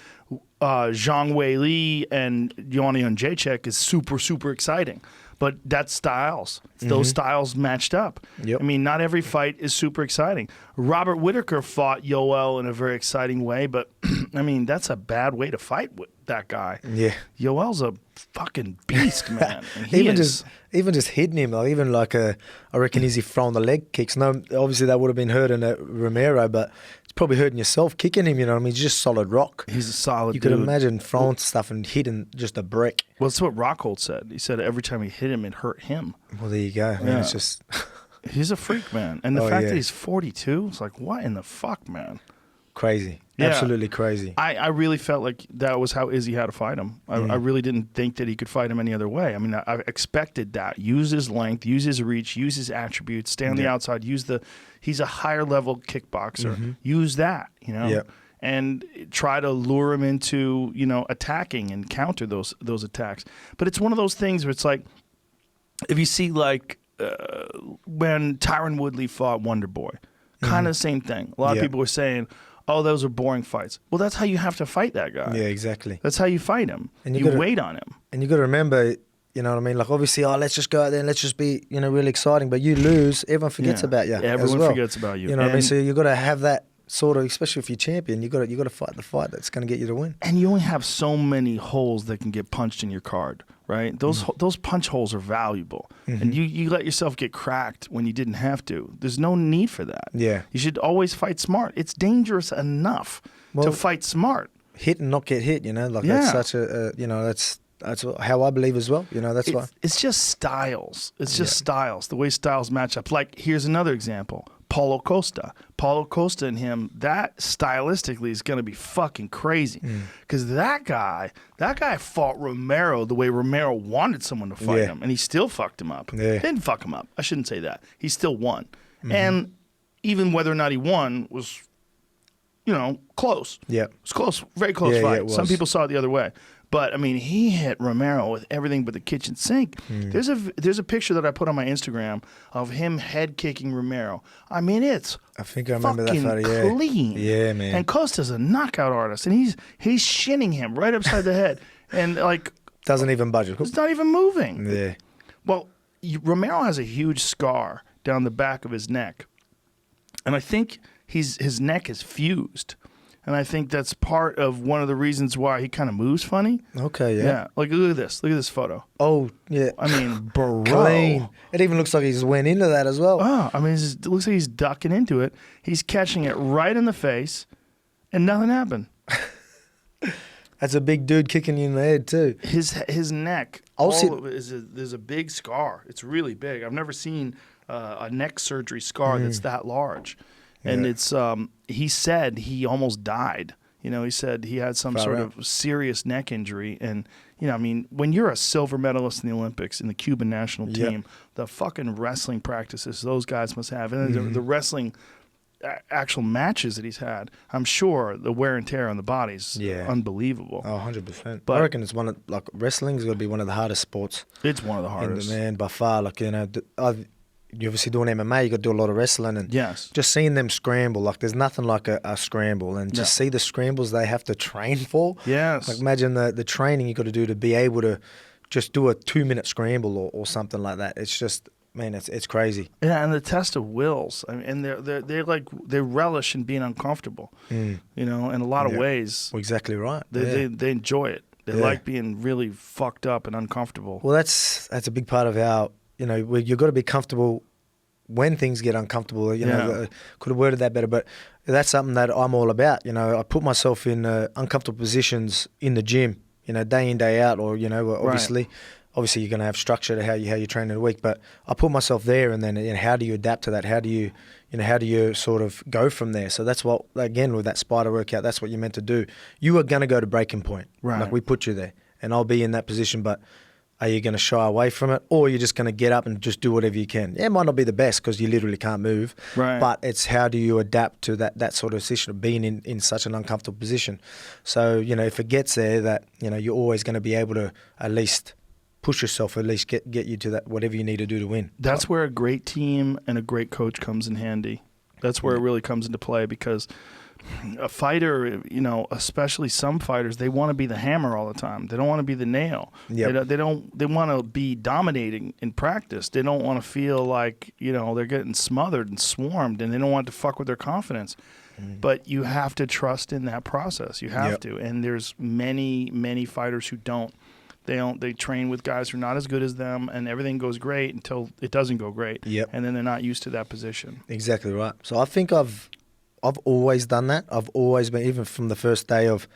Zhang Weili and Joanna Jacek is super, super exciting. But that's styles. Those styles matched up. Yep. I mean, not every fight is super exciting. Robert Whittaker fought Yoel in a very exciting way, but, I mean, that's a bad way to fight with that guy. Yeah. Yoel's a fucking beast, man. Even just hitting him, I reckon Izzy throwing the leg kicks. No, obviously that would have been hurting Romero, but it's probably hurting yourself kicking him, you know what I mean? He's just solid rock. He's a solid You dude. could imagine throwing stuff and hitting just a brick. Well, that's what Rockhold said. He said every time he hit him, it hurt him. Well, there you go. I mean, it's just... He's a freak, man. And the fact that he's 42, it's like, what in the fuck, man? Crazy. Yeah. Absolutely crazy. I really felt like that was how Izzy had to fight him. I really didn't think that he could fight him any other way. I mean, I expected that. Use his length, use his reach, use his attributes, stay on the outside, he's a higher level kickboxer. Use that, and try to lure him into, attacking and counter those attacks. But it's one of those things where it's like, if you see when Tyron Woodley fought Wonder Boy, kind of the same thing. A lot of people were saying, oh, those are boring fights. Well, that's how you have to fight that guy. Yeah, exactly. That's how you fight him. And you wait on him. And you got to remember, you know what I mean? Like, obviously, let's just go out there and let's just be, really exciting. But you lose, everyone forgets about you. Everyone forgets about you. You know what I mean? So you got to have that sort of, especially if you're champion, you got to fight the fight that's going to get you to win. And you only have so many holes that can get punched in your card, right? Those punch holes are valuable. And you let yourself get cracked when you didn't have to. There's no need for that. Yeah. You should always fight smart. It's dangerous enough to fight smart. Hit and not get hit, that's such a, that's how I believe as well. That's why. It's just styles. It's just styles, the way styles match up. Like, here's another example. Paulo Costa and him, that stylistically is going to be fucking crazy. Because that guy fought Romero the way Romero wanted someone to fight him, and he still fucked him up. Yeah. Didn't fuck him up. I shouldn't say that. He still won. And even whether or not he won was, close. Yeah. It was close, very close fight. Yeah, it was. Some people saw it the other way. But, I mean, he hit Romero with everything but the kitchen sink. There's a picture that I put on my Instagram of him head kicking Romero. I mean, it's I think I remember that photo, clean. Yeah, man. And Costa's a knockout artist, and he's shinning him right upside the head. And, doesn't even budge. It's not even moving. Yeah. Well, Romero has a huge scar down the back of his neck. And I think his neck is fused. And I think that's part of one of the reasons why he kind of moves funny. Okay, yeah. Yeah. Like, look at this. Look at this photo. Oh, yeah. I mean, bro. Clean. It even looks like he just went into that as well. Oh, I mean, it looks like he's ducking into it. He's catching it right in the face, and nothing happened. That's a big dude kicking you in the head too. His neck, there's a big scar. It's really big. I've never seen a neck surgery scar that's that large. And it's he said he almost died. You know, he said he had some sort of serious neck injury. And, you know, I mean, when you're a silver medalist in the Olympics in the Cuban national team, the fucking wrestling practices those guys must have, and the wrestling actual matches that he's had, I'm sure the wear and tear on the body's unbelievable. Oh, 100%. But I reckon it's wrestling's got to be one of the hardest sports. It's one of the hardest. Man, by far. Like, you know, you're obviously doing MMA, you got to do a lot of wrestling, and just seeing them scramble, like there's nothing like a scramble, and just see the scrambles they have to train for. Yes. Like imagine the training you got to do to be able to just do a 2-minute scramble or something like that. It's just, man, it's crazy. Yeah, and the test of wills. I mean, and they relish in being uncomfortable. You know, in a lot of ways. Well, exactly right. They enjoy it. They like being really fucked up and uncomfortable. Well, that's a big part of how, you know, you've got to be comfortable when things get uncomfortable. You know, could have worded that better, but that's something that I'm all about. You know, I put myself in uncomfortable positions in the gym, you know, day in, day out, or, you know, obviously you're going to have structure to how you train in a week, but I put myself there, and then, you know, how do you adapt to that? How do you sort of go from there? So that's what, again, with that spider workout, that's what you're meant to do. You are going to go to breaking point. Right. Like we put you there, and I'll be in that position, but are you going to shy away from it, or you're just going to get up and just do whatever you can? Yeah, it might not be the best because you literally can't move, but it's how do you adapt to that sort of situation of being in such an uncomfortable position. So, you know, if it gets there, that, you know, you're always going to be able to at least push yourself, at least get you to that, whatever you need to do to win. That's where a great team and a great coach comes in handy. That's where it really comes into play, because a fighter, you know, especially some fighters, they want to be the hammer all the time. They don't want to be the nail. Yep. They want to be dominating in practice. They don't want to feel like, you know, they're getting smothered and swarmed, and they don't want to fuck with their confidence. But you have to trust in that process. You have to. And there's many fighters who don't. They train with guys who are not as good as them, and everything goes great until it doesn't go great. Yep. And then they're not used to that position. Exactly right. So I think I've always done that. I've always been, even from the first day of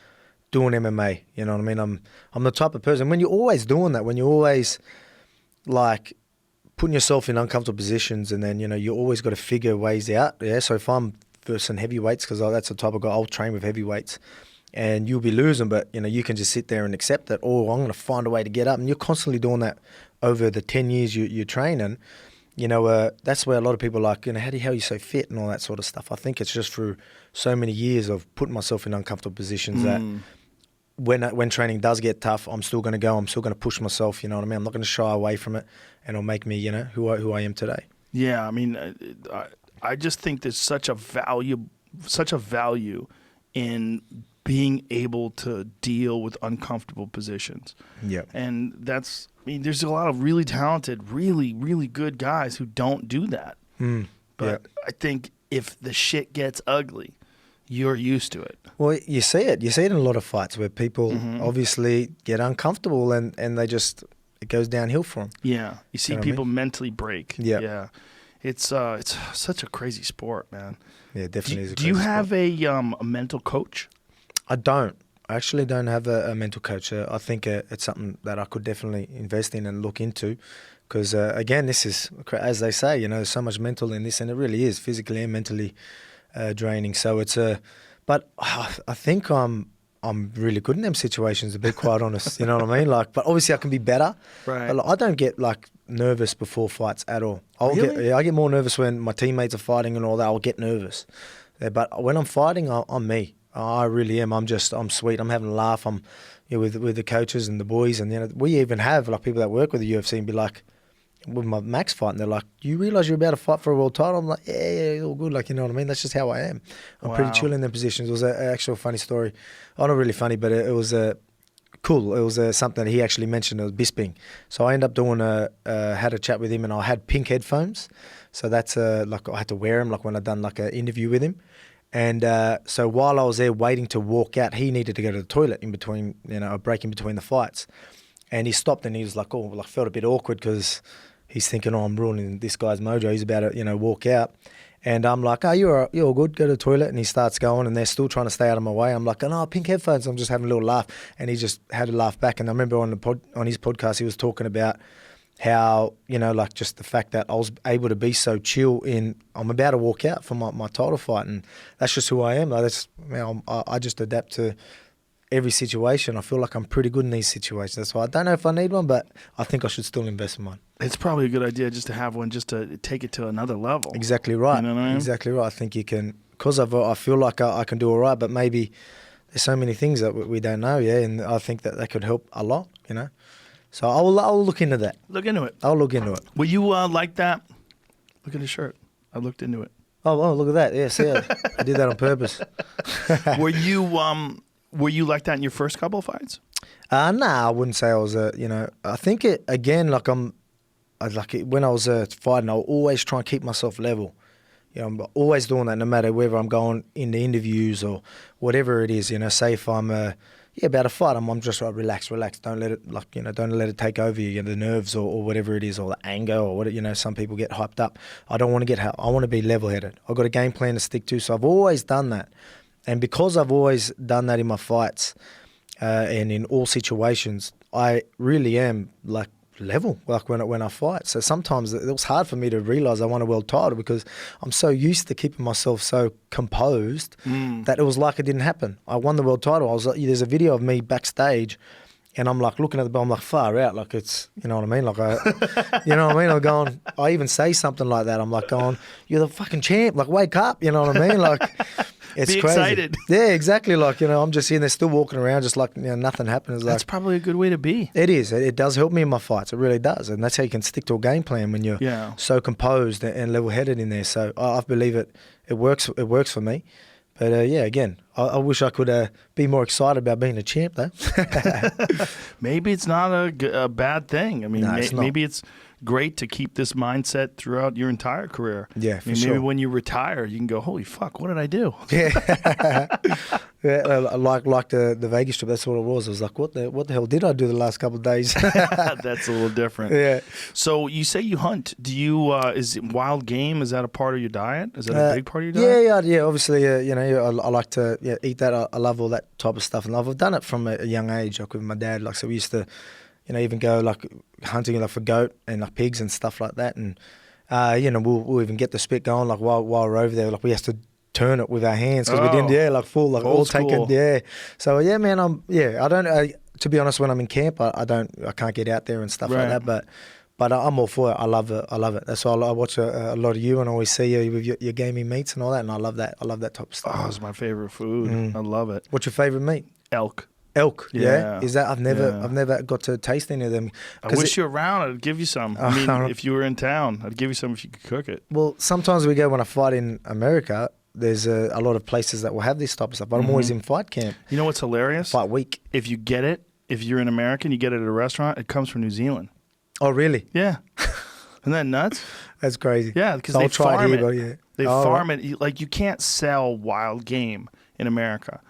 doing MMA, you know what I mean? I'm the type of person, when you're always doing that, when you're always like putting yourself in uncomfortable positions, and then, you know, you always got to figure ways out. Yeah. So if I'm versing heavyweights, because that's the type of guy, I'll train with heavyweights, and you'll be losing, but, you know, you can just sit there and accept that, or I'm going to find a way to get up. And you're constantly doing that over the 10 years you're training. You know, that's where a lot of people are like, you know, how are you so fit and all that sort of stuff. I think it's just through so many years of putting myself in uncomfortable positions that when training does get tough, I'm still going to go. I'm still going to push myself, you know what I mean? I'm not going to shy away from it, and it'll make me, you know, who I am today. Yeah, I mean, I just think there's such a value in being able to deal with uncomfortable positions. Yeah. And that's, I mean, there's a lot of really talented, really, really good guys who don't do that. But I think if the shit gets ugly, you're used to it. Well, you see it. You see it in a lot of fights where people obviously get uncomfortable and they just, it goes downhill for them. Yeah. You see people mentally break. Yeah. Yeah. It's such a crazy sport, man. Yeah, definitely is a crazy sport. Do you have a mental coach? I don't. I actually don't have a mental coach. I think it's something that I could definitely invest in and look into, because, again, this is, as they say, you know, there's so much mental in this, and it really is physically and mentally draining. So it's but I think I'm really good in them situations, to be quite honest. You know what I mean? Like, but obviously I can be better. Right. But, like, I don't get like nervous before fights at all. Really? I get more nervous when my teammates are fighting and all that. I'll get nervous. But when I'm fighting, I'm me. I really am. I'm sweet. I'm having a laugh. I'm, you know, with the coaches and the boys, and, you know, we even have like people that work with the UFC and be like, with my Max fight, and they're like, "You realise you're about to fight for a world title?" I'm like, yeah, all good. Like, you know what I mean? That's just how I am. I'm pretty chill in them positions. It was an actual funny story. Oh, not really funny, but it was cool. It was something that he actually mentioned. It was Bisping. So I ended up doing had a chat with him, and I had pink headphones. So that's like I had to wear them like when I done like an interview with him. And so while I was there waiting to walk out, he needed to go to the toilet in between, you know, a break in between the fights. And he stopped, and he was like, oh, like felt a bit awkward because he's thinking, oh, I'm ruining this guy's mojo. He's about to, you know, walk out. And I'm like, oh, you're all good, go to the toilet. And he starts going, and they're still trying to stay out of my way. I'm like, oh, pink headphones. I'm just having a little laugh. And he just had a laugh back. And I remember on his podcast, he was talking about how, like just the fact that I was able to be so chill I'm about to walk out for my title fight. And that's just who I am. Like, I just adapt to every situation. I feel like I'm pretty good in these situations. That's why I don't know if I need one, but I think I should still invest in one. It's probably a good idea just to have one, just to take it to another level. Exactly right. You know what I mean? Exactly right. I think you can, because I feel like I can do all right, but maybe there's so many things that we don't know, and I think that could help a lot, So I'll look into that. Look into it. I'll look into it. Were you like that? Look at his shirt. I looked into it. Oh, look at that. Yes, yeah. I did that on purpose. Were you like that in your first couple of fights? Nah, I wouldn't say I was I think it, again, when I was fighting, I'll always try and keep myself level. I'm always doing that, no matter whether I'm going into interviews or whatever it is. Say if I'm about a fight, I'm just like, relax. Don't let it don't let it take over you. The nerves or whatever it is, or the anger or what some people get hyped up. I don't want to I want to be level-headed. I've got a game plan to stick to, so I've always done that. And because I've always done that in my fights and in all situations, I really am level when I fight. So sometimes it was hard for me to realize I won a world title because I'm so used to keeping myself so composed that it was like it didn't happen. I won the world title. I was there's a video of me backstage, and I'm looking at the bell. I'm far out, it's you know what I mean. I'm going. I even say something like that. I'm going, you're the fucking champ. Wake up. You know what I mean. It's Be crazy. excited. Yeah, exactly. I'm just here and they're still walking around just nothing happened. That's probably a good way to be. It is. It does help me in my fights. It really does. And that's how you can stick to a game plan when you're so composed and level-headed in there. So I believe it works. It works for me. But again, I wish I could be more excited about being a champ, though. Maybe it's not a bad thing. I mean, maybe it's great to keep this mindset throughout your entire career. Yeah, sure. Maybe when you retire, you can go, holy fuck, what did I do? Yeah. like the Vegas trip, that's what it was. I was like, what the hell did I do the last couple of days? That's a little different. Yeah. So you say you hunt. Do you, is it wild game? Is that a part of your diet? Is that a big part of your diet? Yeah. Obviously, I like to eat that. I love all that type of stuff. And I've done it from a young age, with my dad. So we used to, even go hunting for goat and pigs and stuff like that. And, we'll even get the spit going while we're over there. We have to turn it with our hands because we didn't, full, all taken. Yeah. So, man, I don't, to be honest, when I'm in camp, I can't get out there and stuff like that. But I'm all for it. I love it. That's why I watch a lot of you and I always see you with your gaming meats and all that. And I love that. I love that type of stuff. Oh, it's my favorite food. I love it. What's your favorite meat? Elk. Yeah. Is that I've never got to taste any of them. I wish you were around. I'd give you some. I mean, if you were in town, I'd give you some if you could cook it. Well, sometimes we go when I fight in America. There's a lot of places that will have this type of stuff, but I'm always in fight camp. You know what's hilarious? Fight week. If you get it, if you're an American, you get it at a restaurant. It comes from New Zealand. Oh, really? Yeah. Isn't that nuts? That's crazy. Yeah, because they farm it. They farm it. You can't sell wild game in America.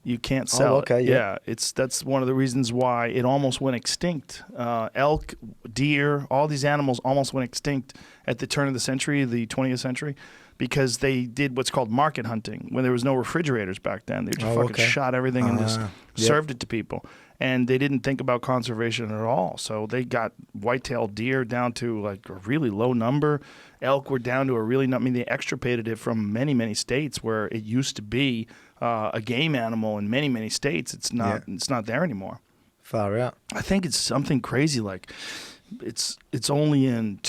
You can't sell it. Yeah, that's one of the reasons why it almost went extinct. Elk, deer, all these animals almost went extinct at the turn of the century, the 20th century, because they did what's called market hunting when there was no refrigerators back then. They just shot everything and just served it to people. And they didn't think about conservation at all. So they got white-tailed deer down to a really low number. Elk were down to a really, they extirpated it from many, many states where it used to be a game animal in many, many states. It's not. It's not there anymore. Far out. I think it's something crazy it's only in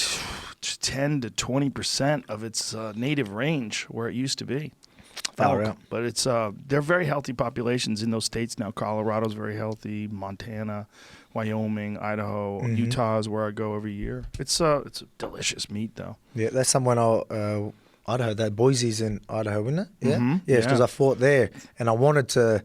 10 to 20% of its native range where it used to be. Elk. But it's they're very healthy populations in those states now. Colorado's very healthy. Montana, Wyoming, Idaho, Utah is where I go every year. It's a delicious meat though. Yeah, that's someone Idaho. That Boise's in Idaho, isn't it? Yeah. Yeah, because I fought there and I wanted to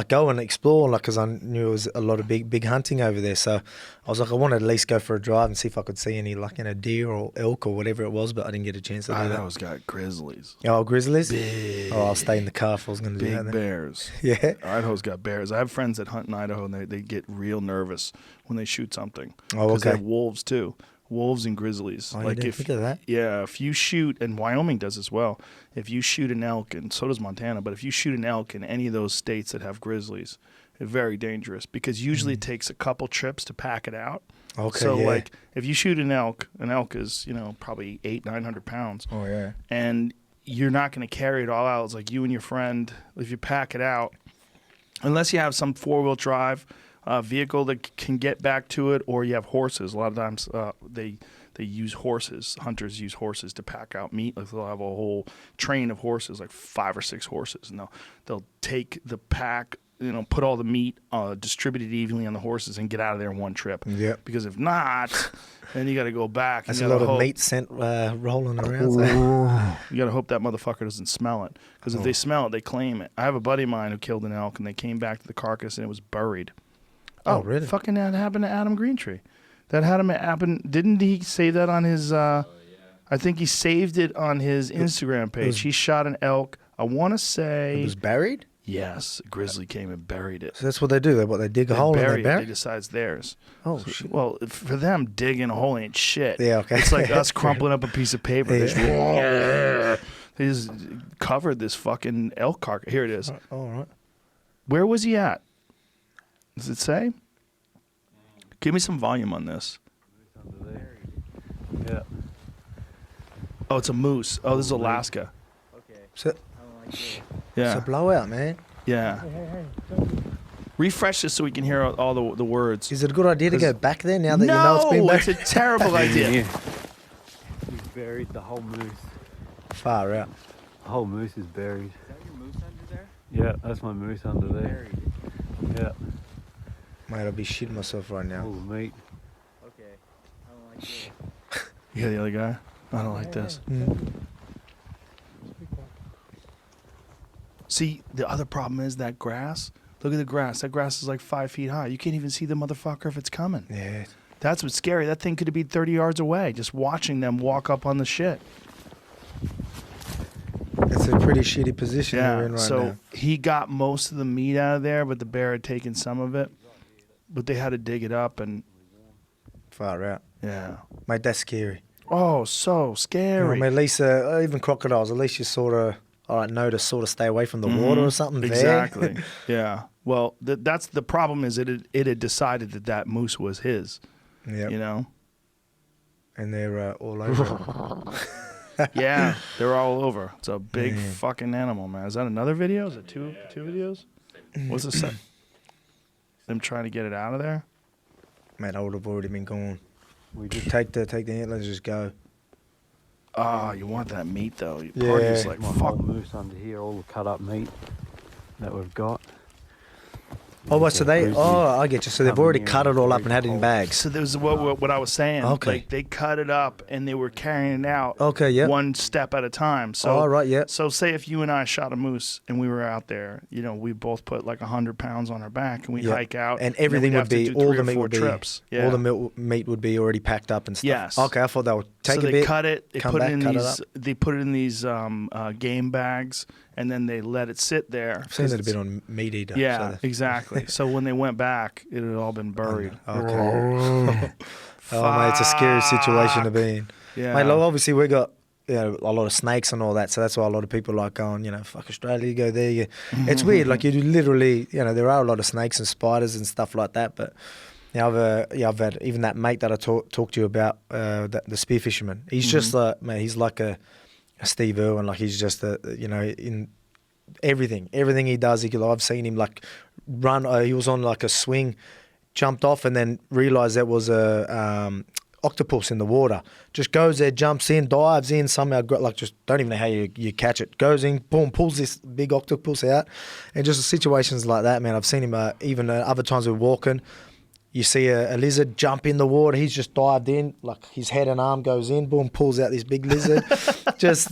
go and explore, because I knew there was a lot of big hunting over there. So I was I wanted to at least go for a drive and see if I could see any deer or elk or whatever it was, but I didn't get a chance to do that. Idaho's got grizzlies. Oh, grizzlies? Big. Oh, I'll stay in the car if I was going to do that. Big bears. Yeah. Idaho's got bears. I have friends that hunt in Idaho and they get real nervous when they shoot something. Oh, okay. Because they have wolves too. wolves and grizzlies. Oh, like, think of that. Yeah, if you shoot, and Wyoming does as well, if you shoot an elk, and so does Montana, but if you shoot an elk in any of those states that have grizzlies, it's very dangerous because usually it takes a couple trips to pack it out. Okay, so, yeah. like, if you shoot an elk is, probably 800-900 pounds. Oh, yeah. And you're not going to carry it all out. It's like you and your friend, if you pack it out, unless you have some four-wheel drive vehicle that can get back to it, or you have horses. A lot of times they use horses. Hunters use horses to pack out meat. Like they'll have a whole train of horses, like 5 or 6 horses, and they'll take the pack, put all the meat, distribute it evenly on the horses, and get out of there in one trip. Yep. Because if not, then you got to go back. That's a lot of meat scent rolling around. So. You got to hope that motherfucker doesn't smell it. Because if they smell it, they claim it. I have a buddy of mine who killed an elk, and they came back to the carcass, and it was buried. Oh, really? Fucking that happened to Adam Greentree. That had him happen. Didn't he save that on his? I think he saved it on his Instagram page. He shot an elk. I want to say it was buried. Yes, a grizzly came and buried it. So that's what they do. They dig a hole and they bury it. They decide it's theirs. Oh, shit. Well, for them, digging a hole ain't shit. Yeah, okay. It's like us crumpling up a piece of paper. They just covered this fucking elk carcass. Here it is. All right. Where was he at? Does it say? Give me some volume on this. Yeah. Oh, it's a moose. Oh, this is Alaska. Okay. So, Yeah. it's a blowout, man. Yeah. Refresh this so we can hear all the words. Is it a good idea to go back there now that you know No, it's been buried? it's a terrible idea. You buried the whole moose. Far out. The whole moose is buried. Is that your moose under there? Yeah, that's my moose under there. Yeah. Mate, I'll be shitting myself right now. All the meat. Okay. I don't like this. You hear the other guy? I don't like this. See, the other problem is that grass. Look at the grass. That grass is like 5 feet high. You can't even see the motherfucker if it's coming. Yeah. That's what's scary. That thing could have been 30 yards away, just watching them walk up on the shit. It's a pretty shitty position Yeah, we're in right so now. he got most of the meat out of there, but the bear had taken some of it. But they had to dig it up, and Far out. yeah. Mate, that's scary. Oh, so You know, scary. I mean, at least, even crocodiles, at least you sort of, know to sort of stay away from the water or something Exactly. there. Yeah. Well, that's the problem is it had decided that moose was his, Yep. you know? And they're all over it. Yeah, they're all over. It's a big fucking animal, man. Is that another video? Is it two videos? What's the set? Them trying to get it out of there? Mate, I would have already been gone. We just Take the antlers, just go. Oh, you want that meat, though. Your Yeah. party's like, my fuck. whole moose under here, all the cut up meat that we've got. Oh, what, so they, Grizzly I get you. So they've coming already here cut it all up and had it in cold. bags. So there's what I was saying. Okay. Like, they cut it up, and they were carrying it out Okay, yeah. one step at a time. So, All right, yeah. So say if you and I shot a moose, and we were out there, we both put like 100 pounds on our back, and we Yeah. hike out. And then everything we'd would have to be, do all 3 the or meat 4 would be, trips. Yeah. all the meat would be already packed up and stuff. Yes. Okay, I thought they would take so a they bit. cut it. They come put back, it in cut it these. up. They put it in these game bags, and then they let it sit there. I've seen 'cause it a it's- bit on Meat Eater. Yeah, so exactly. So when they went back, it had all been buried. Okay. Oh, mate, it's a scary situation to be in. Yeah. Mate, like, obviously we got a lot of snakes and all that, so that's why a lot of people like going, fuck Australia, you go there. It's weird, like you literally, there are a lot of snakes and spiders and stuff like that, but I've had even that mate that I talked to you about, the spear fisherman. He's just like, mate, he's like a Steve Irwin, like he's just in everything he does. I've seen him like run. He was on like a swing, jumped off, and then realised there was a octopus in the water. Just goes there, jumps in, dives in somehow. Just don't even know how you catch it. Goes in, boom, pulls this big octopus out, and just situations like that, man. I've seen him even other times we're walking. You see a lizard jump in the water. He's just dived in, like his head and arm goes in, boom, pulls out this big lizard. There's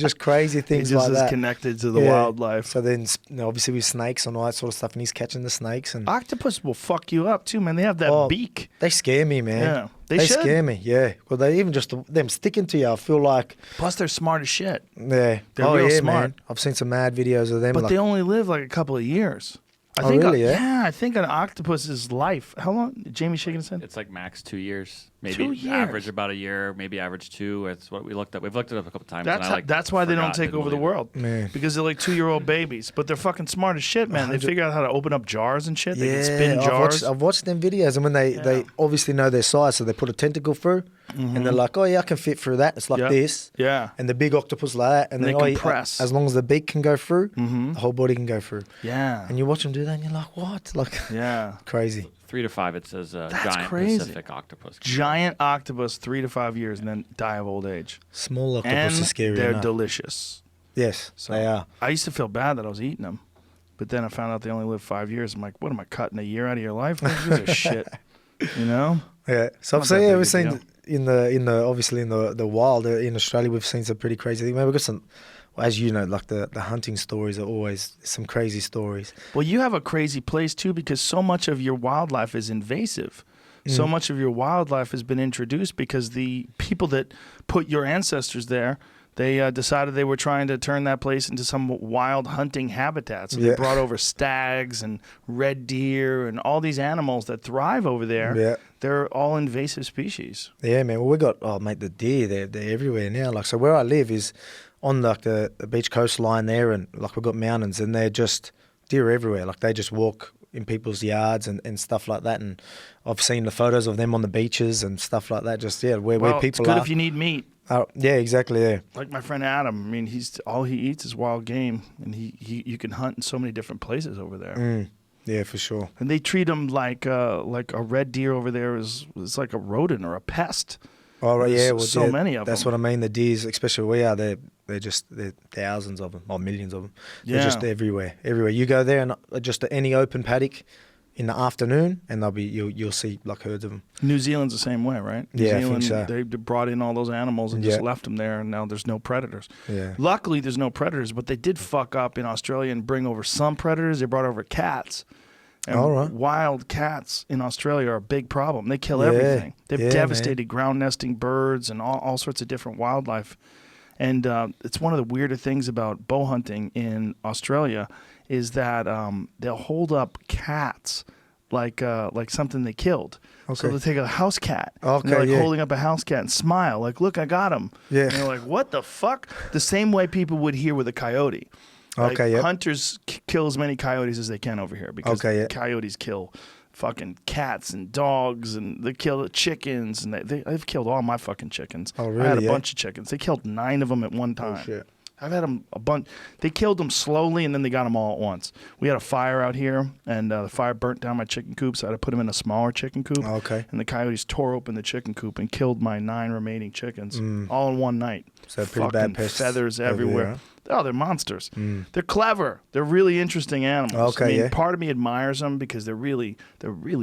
just crazy things He just like is that. connected to the wildlife. So then, obviously with snakes and all that sort of stuff, and he's catching the snakes. And Octopus will fuck you up too, man. They have that beak. They scare me, man. Yeah, they should. scare me. Yeah. Well, they even just them sticking to you. I feel like. Plus, they're smart as shit. Yeah. They're real smart. man. I've seen some mad videos of them. But like, they only live like a couple of years. Really, yeah? Yeah, I think an octopus's life. How long? Jamie shaking his head. It's like max 2 years. Maybe 2 years. average about a year, maybe average 2. It's what we looked at. We've looked it up a couple times. and That's why they don't take over the world. Man. Because they're like 2-year-old babies. But they're fucking smart as shit, man. They figure out how to open up jars and shit. They can spin jars. I've watched them videos, and when they obviously know their size, so they put a tentacle through, and they're like, oh yeah, I can fit through that. It's like this. Yeah. And the big octopus like that, and They then compress. as long as the beak can go through, the whole body can go through. Yeah. And you watch them do that, and you're like, what? Like, Yeah. crazy. 3 to 5, it says giant crazy. Pacific octopus. Giant octopus, 3 to 5 years, and then die of old age. Small octopus And is scary they're enough. delicious. Yes, So they are. I used to feel bad that I was eating them, but then I found out they only live 5 years. I'm like, what am I cutting a year out of your life? These are shit. You know? Yeah. So Not I've that seen, big a we've seen deal. in the obviously in the wild in Australia, we've seen some pretty crazy things. We've got some, well, as you know, like the hunting stories are always some crazy stories. Well, you have a crazy place too because so much of your wildlife is invasive. So much of your wildlife has been introduced because the people that put your ancestors there, they decided they were trying to turn that place into some wild hunting habitat. So they brought over stags and red deer and all these animals that thrive over there. Yeah. They're all invasive species. Yeah, man. Well, we got mate, the deer. They're everywhere now. Like, so where I live is on like the beach coastline there, and like we've got mountains, and they're just deer everywhere. Like they just walk in people's yards and stuff like that. And I've seen the photos of them on the beaches and stuff like that. Just where people it's good are. if you need meat. Yeah, exactly. Yeah. Like my friend Adam. I mean, all he eats is wild game, and you can hunt in so many different places over there. Yeah, for sure. And they treat them like a red deer over there is like a rodent or a pest. Oh, right, yeah. There's Well, so many of That's them. what I mean. The deers, especially where we are, they're thousands of them, or millions of them. Yeah. They're just everywhere. You go there and just at any open paddock in the afternoon, and you'll see like herds of them. New Zealand's the same way, right? New Yeah, I Zealand, think so. they brought in all those animals and just left them there, and now there's no predators. Yeah. Luckily, there's no predators, but they did fuck up in Australia and bring over some predators. They brought over cats. And All right. wild cats in Australia are a big problem. They kill Yeah. everything. They've Yeah, devastated ground nesting birds and all sorts of different wildlife. And it's one of the weirder things about bow hunting in Australia is that they'll hold up cats like something they killed. So Okay. they'll take a house cat. Okay, and they're like yeah. holding up a house cat and smile like, look, I got him. Yeah. And they're like, what the fuck? The same way people would hear with a coyote. Like, Okay, yep. hunters kill as many coyotes as they can over here because Okay, yeah. coyotes kill fucking cats and dogs, and they kill chickens, and they've killed all my fucking chickens. Oh, I had really, a yeah? bunch of chickens. They killed 9 of them at one time. shit. I've had them a bunch. They killed them slowly, and then they got them all at once. We had a fire out here, and the fire burnt down my chicken coop, so I had to put them in a smaller chicken coop. Okay. And the coyotes tore open the chicken coop and killed my 9 remaining chickens all in one night. So pretty bad Fucking pests feathers over everywhere. there, huh? Oh, they're monsters. They're clever. They're really interesting animals. Okay, I mean, yeah. part of me admires them because they're really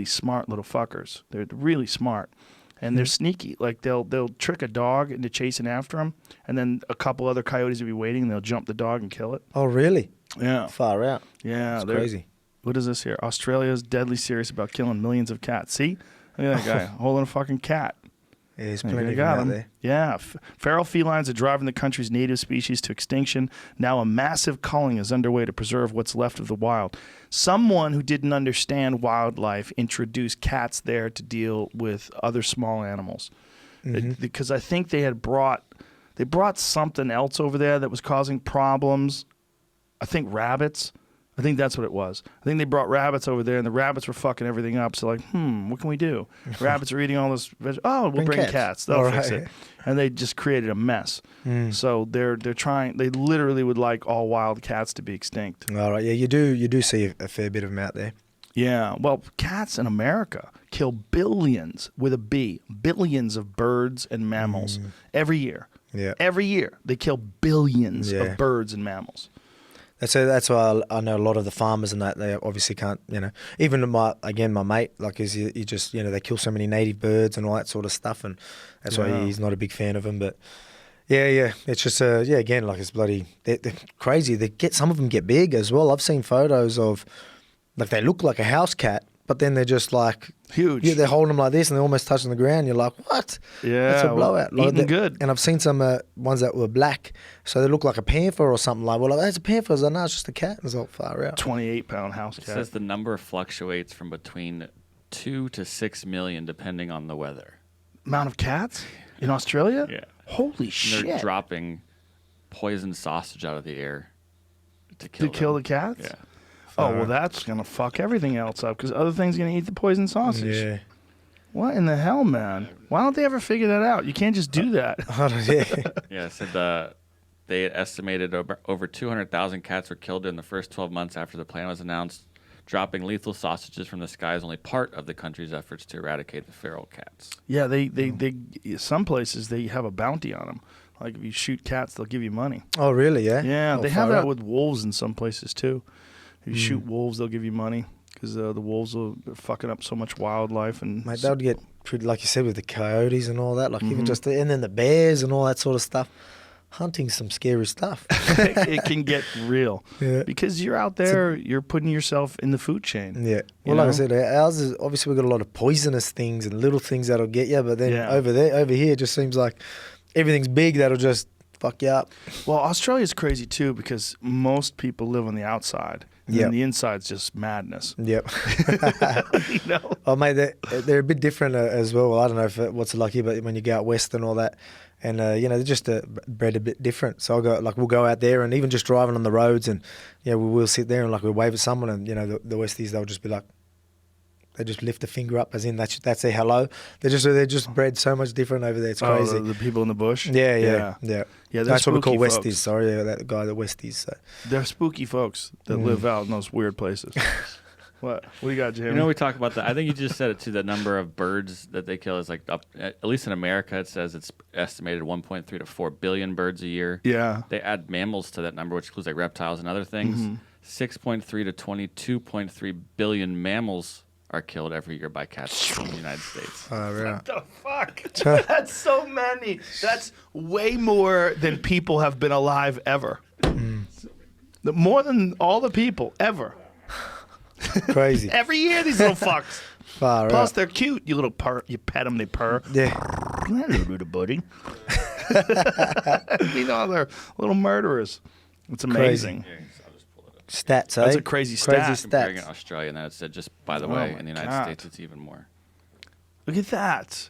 smart little fuckers. They're really smart. And they're sneaky. Like they'll trick a dog into chasing after them, and then a couple other coyotes will be waiting, and they'll jump the dog and kill it. Oh, really? Yeah. Far out. Yeah. That's they're- crazy. What is this here? Australia's deadly serious about killing millions of cats. See? Look at that guy holding a fucking cat. Yeah, there's They plenty of them got out 'em. there. Yeah. Feral felines are driving the country's native species to extinction. Now a massive culling is underway to preserve what's left of the wild. Someone who didn't understand wildlife introduced cats there to deal with other small animals. Because I think they brought something else over there that was causing problems. I think rabbits. I think that's what it was. I think they brought rabbits over there, and the rabbits were fucking everything up. So like, what can we do? Rabbits are eating all this. We'll bring Bring cats. cats. They'll All fix right. it. And they just created a mess. So they're trying. They literally would like all wild cats to be extinct. All right. Yeah, you do see a fair bit of them out there. Yeah. Well, cats in America kill billions with a B, billions of birds and mammals every year. Yeah. Every year they kill billions Yeah. of birds and mammals. That's why I know a lot of the farmers and that they obviously can't, even my mate, like he just, they kill so many native birds and all that sort of stuff, and that's why he's not a big fan of them. But yeah, it's just again, like it's bloody, they're crazy. Some of them get big as well. I've seen photos of, like they look like a house cat, but then they're just like Huge. Yeah, they're holding them like this and they're almost touching the ground. You're like, what? Yeah, That's a blowout. well, eating they- good. And I've seen some ones that were black, so they look like a panther or something. Like, well, that's a panther. I was like, no, it's just a cat. It's all far out. 28-pound house It cat. says the number fluctuates from between 2 to 6 million depending on the weather. amount of cats in Australia? Yeah. Holy And shit. they're dropping poison sausage out of the air to kill the cats? Yeah. Oh, well, that's going to fuck everything else up because other things going to eat the poison sausage. Yeah. What in the hell, man? Why don't they ever figure that out? You can't just do that. Yeah, it said they had estimated over 200,000 cats were killed in the first 12 months after the plan was announced. Dropping lethal sausages from the sky is only part of the country's efforts to eradicate the feral cats. Yeah, they some places they have a bounty on them. Like if you shoot cats, they'll give you money. Oh, really? Yeah. Yeah, Oh, they have far that out. with wolves in some places too. If you shoot wolves, they'll give you money because the wolves they're fucking up so much wildlife and. Mate, they would get pretty, like you said, with the coyotes and all that. Like even just and then the bears and all that sort of stuff. Hunting's some scary stuff. It can get real. Yeah. Because you're out there, you're putting yourself in the food chain. Yeah. You Well, like know? I said, ours is obviously we've got a lot of poisonous things and little things that'll get you, but then Yeah. over here, it just seems like everything's big that'll just fuck you up. Well, Australia's crazy too because most people live on the outside. And Yep. then the inside's just madness. Yep. You know? Oh, mate, they're a bit different as well. I don't know if what's it like here, but when you go out west and all that, and they're just bred a bit different. So we'll go out there, and even just driving on the roads, and we'll sit there and we'll wave at someone, and the Westies, they'll just be like, they just lift the finger up as in that's their hello. They're just bred so much different over there. It's crazy. Oh, the people in the bush? Yeah. Yeah, they're That's what we call spooky Westies. folks. Sorry, that guy, the Westies. So. They're spooky folks that live out in those weird places. What do you got, Jamie? You know, we talk about that. I think you just said it too. The number of birds that they kill is like up. At least in America, it says it's estimated 1.3 to 4 billion birds a year. Yeah. They add mammals to that number, which includes like reptiles and other things. 6.3 to 22.3 billion mammals are killed every year by cats in the United States. What the fuck? That's so many. That's way more than people have been alive ever. More than all the people ever. Crazy. Every year, these little fucks. Far Plus, out. they're cute. You little purr. You pet them, they purr. Yeah. Hello, little buddy. They're little murderers. It's amazing. Yeah, I'll just pull it up. Stats, eh? That's a crazy stat. Comparing stats. in Australia, and then it said just by the Oh way, my in the United God. States, it's even more. Look at that.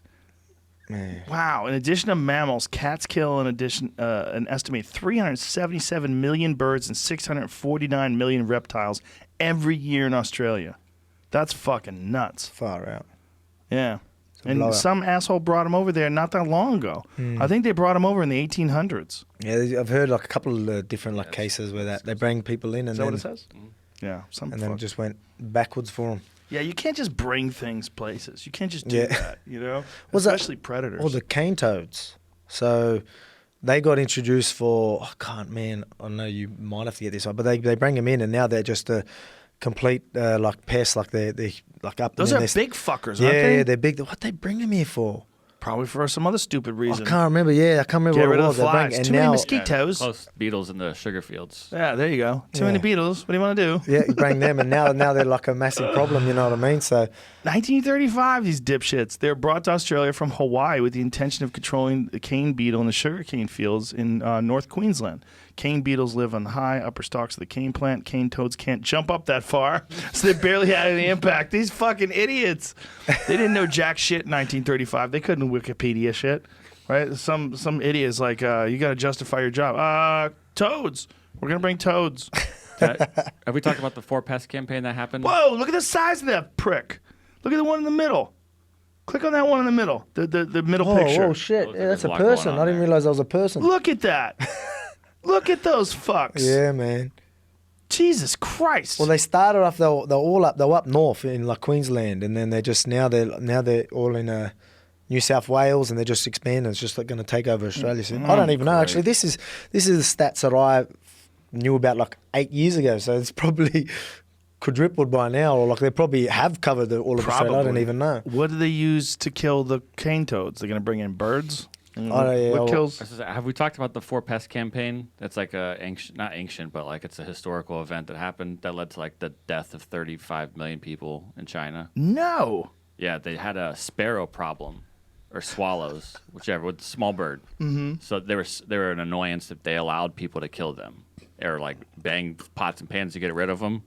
Man. Wow. In addition to mammals, cats kill an estimated 377 million birds and 649 million reptiles every year in Australia. That's fucking nuts. Far out. Yeah. a And blowout. some asshole brought them over there not that long ago. I think they brought them over in the 1800s. Yeah, I've heard like a couple of different cases where they bring people in and Is that then what it says? Yeah. Some and then fuck. just went backwards for them. Yeah, you can't just bring things places. You can't just do Yeah. that, you know? Was that- Especially predators. Or the cane toads. So they got introduced for, I know you might have to get this one, but they bring them in and now they're just a complete like pests, like they're like up. Those and are then big fuckers, Yeah, aren't they? yeah, they're big. What they bring them here for? Probably for some other stupid I reason. can't remember. Yeah, I can't remember Get what rid it of was. the They bring- flies. and Too many now, mosquitoes. Close beetles in the sugar fields. Yeah, there you go. Too many Yeah. beetles. What do you want to do? Yeah, you bring them, and now they're like a massive problem. You know what I mean? So 1935, these dipshits. They're brought to Australia from Hawaii with the intention of controlling the cane beetle in the sugarcane fields in North Queensland. Cane beetles live on the high upper stalks of the cane plant. Cane toads can't jump up that far, so they barely had any impact. These fucking idiots. They didn't know jack shit in 1935. They couldn't Wikipedia shit, right? Some idiot is like, you got to justify your job. Toads. We're going to bring toads. Okay. Have we talked about the 4 Pest campaign that happened? Whoa, look at the size of that prick. Look at the one in the middle. Click on that one in the middle. The middle picture. oh shit, Looks yeah, like that's a there's a lot going person. on I didn't there. realize that was a person. Look at that. Look at those fucks. Yeah, man. Jesus Christ. Well, they started off. They were up north in like Queensland, and then they're all in New South Wales, and they're just expanding. It's just like going to take over Australia soon. I don't even know. Actually, this is the stats that I knew about like 8 years ago. So it's probably quadrupled by now, or like they probably have covered all of Australia. I don't even know. What do they use to kill the cane toads? They're going to bring in birds? Oh, yeah, What well- kills? Have we talked about the 4 Pest campaign? That's like not ancient, but like it's a historical event that happened that led to like the death of 35 million people in China. No. Yeah, they had a sparrow problem, or swallows, whichever, with small bird. Mm-hmm. So they were an annoyance if they allowed people to kill them, or like bang pots and pans to get rid of them.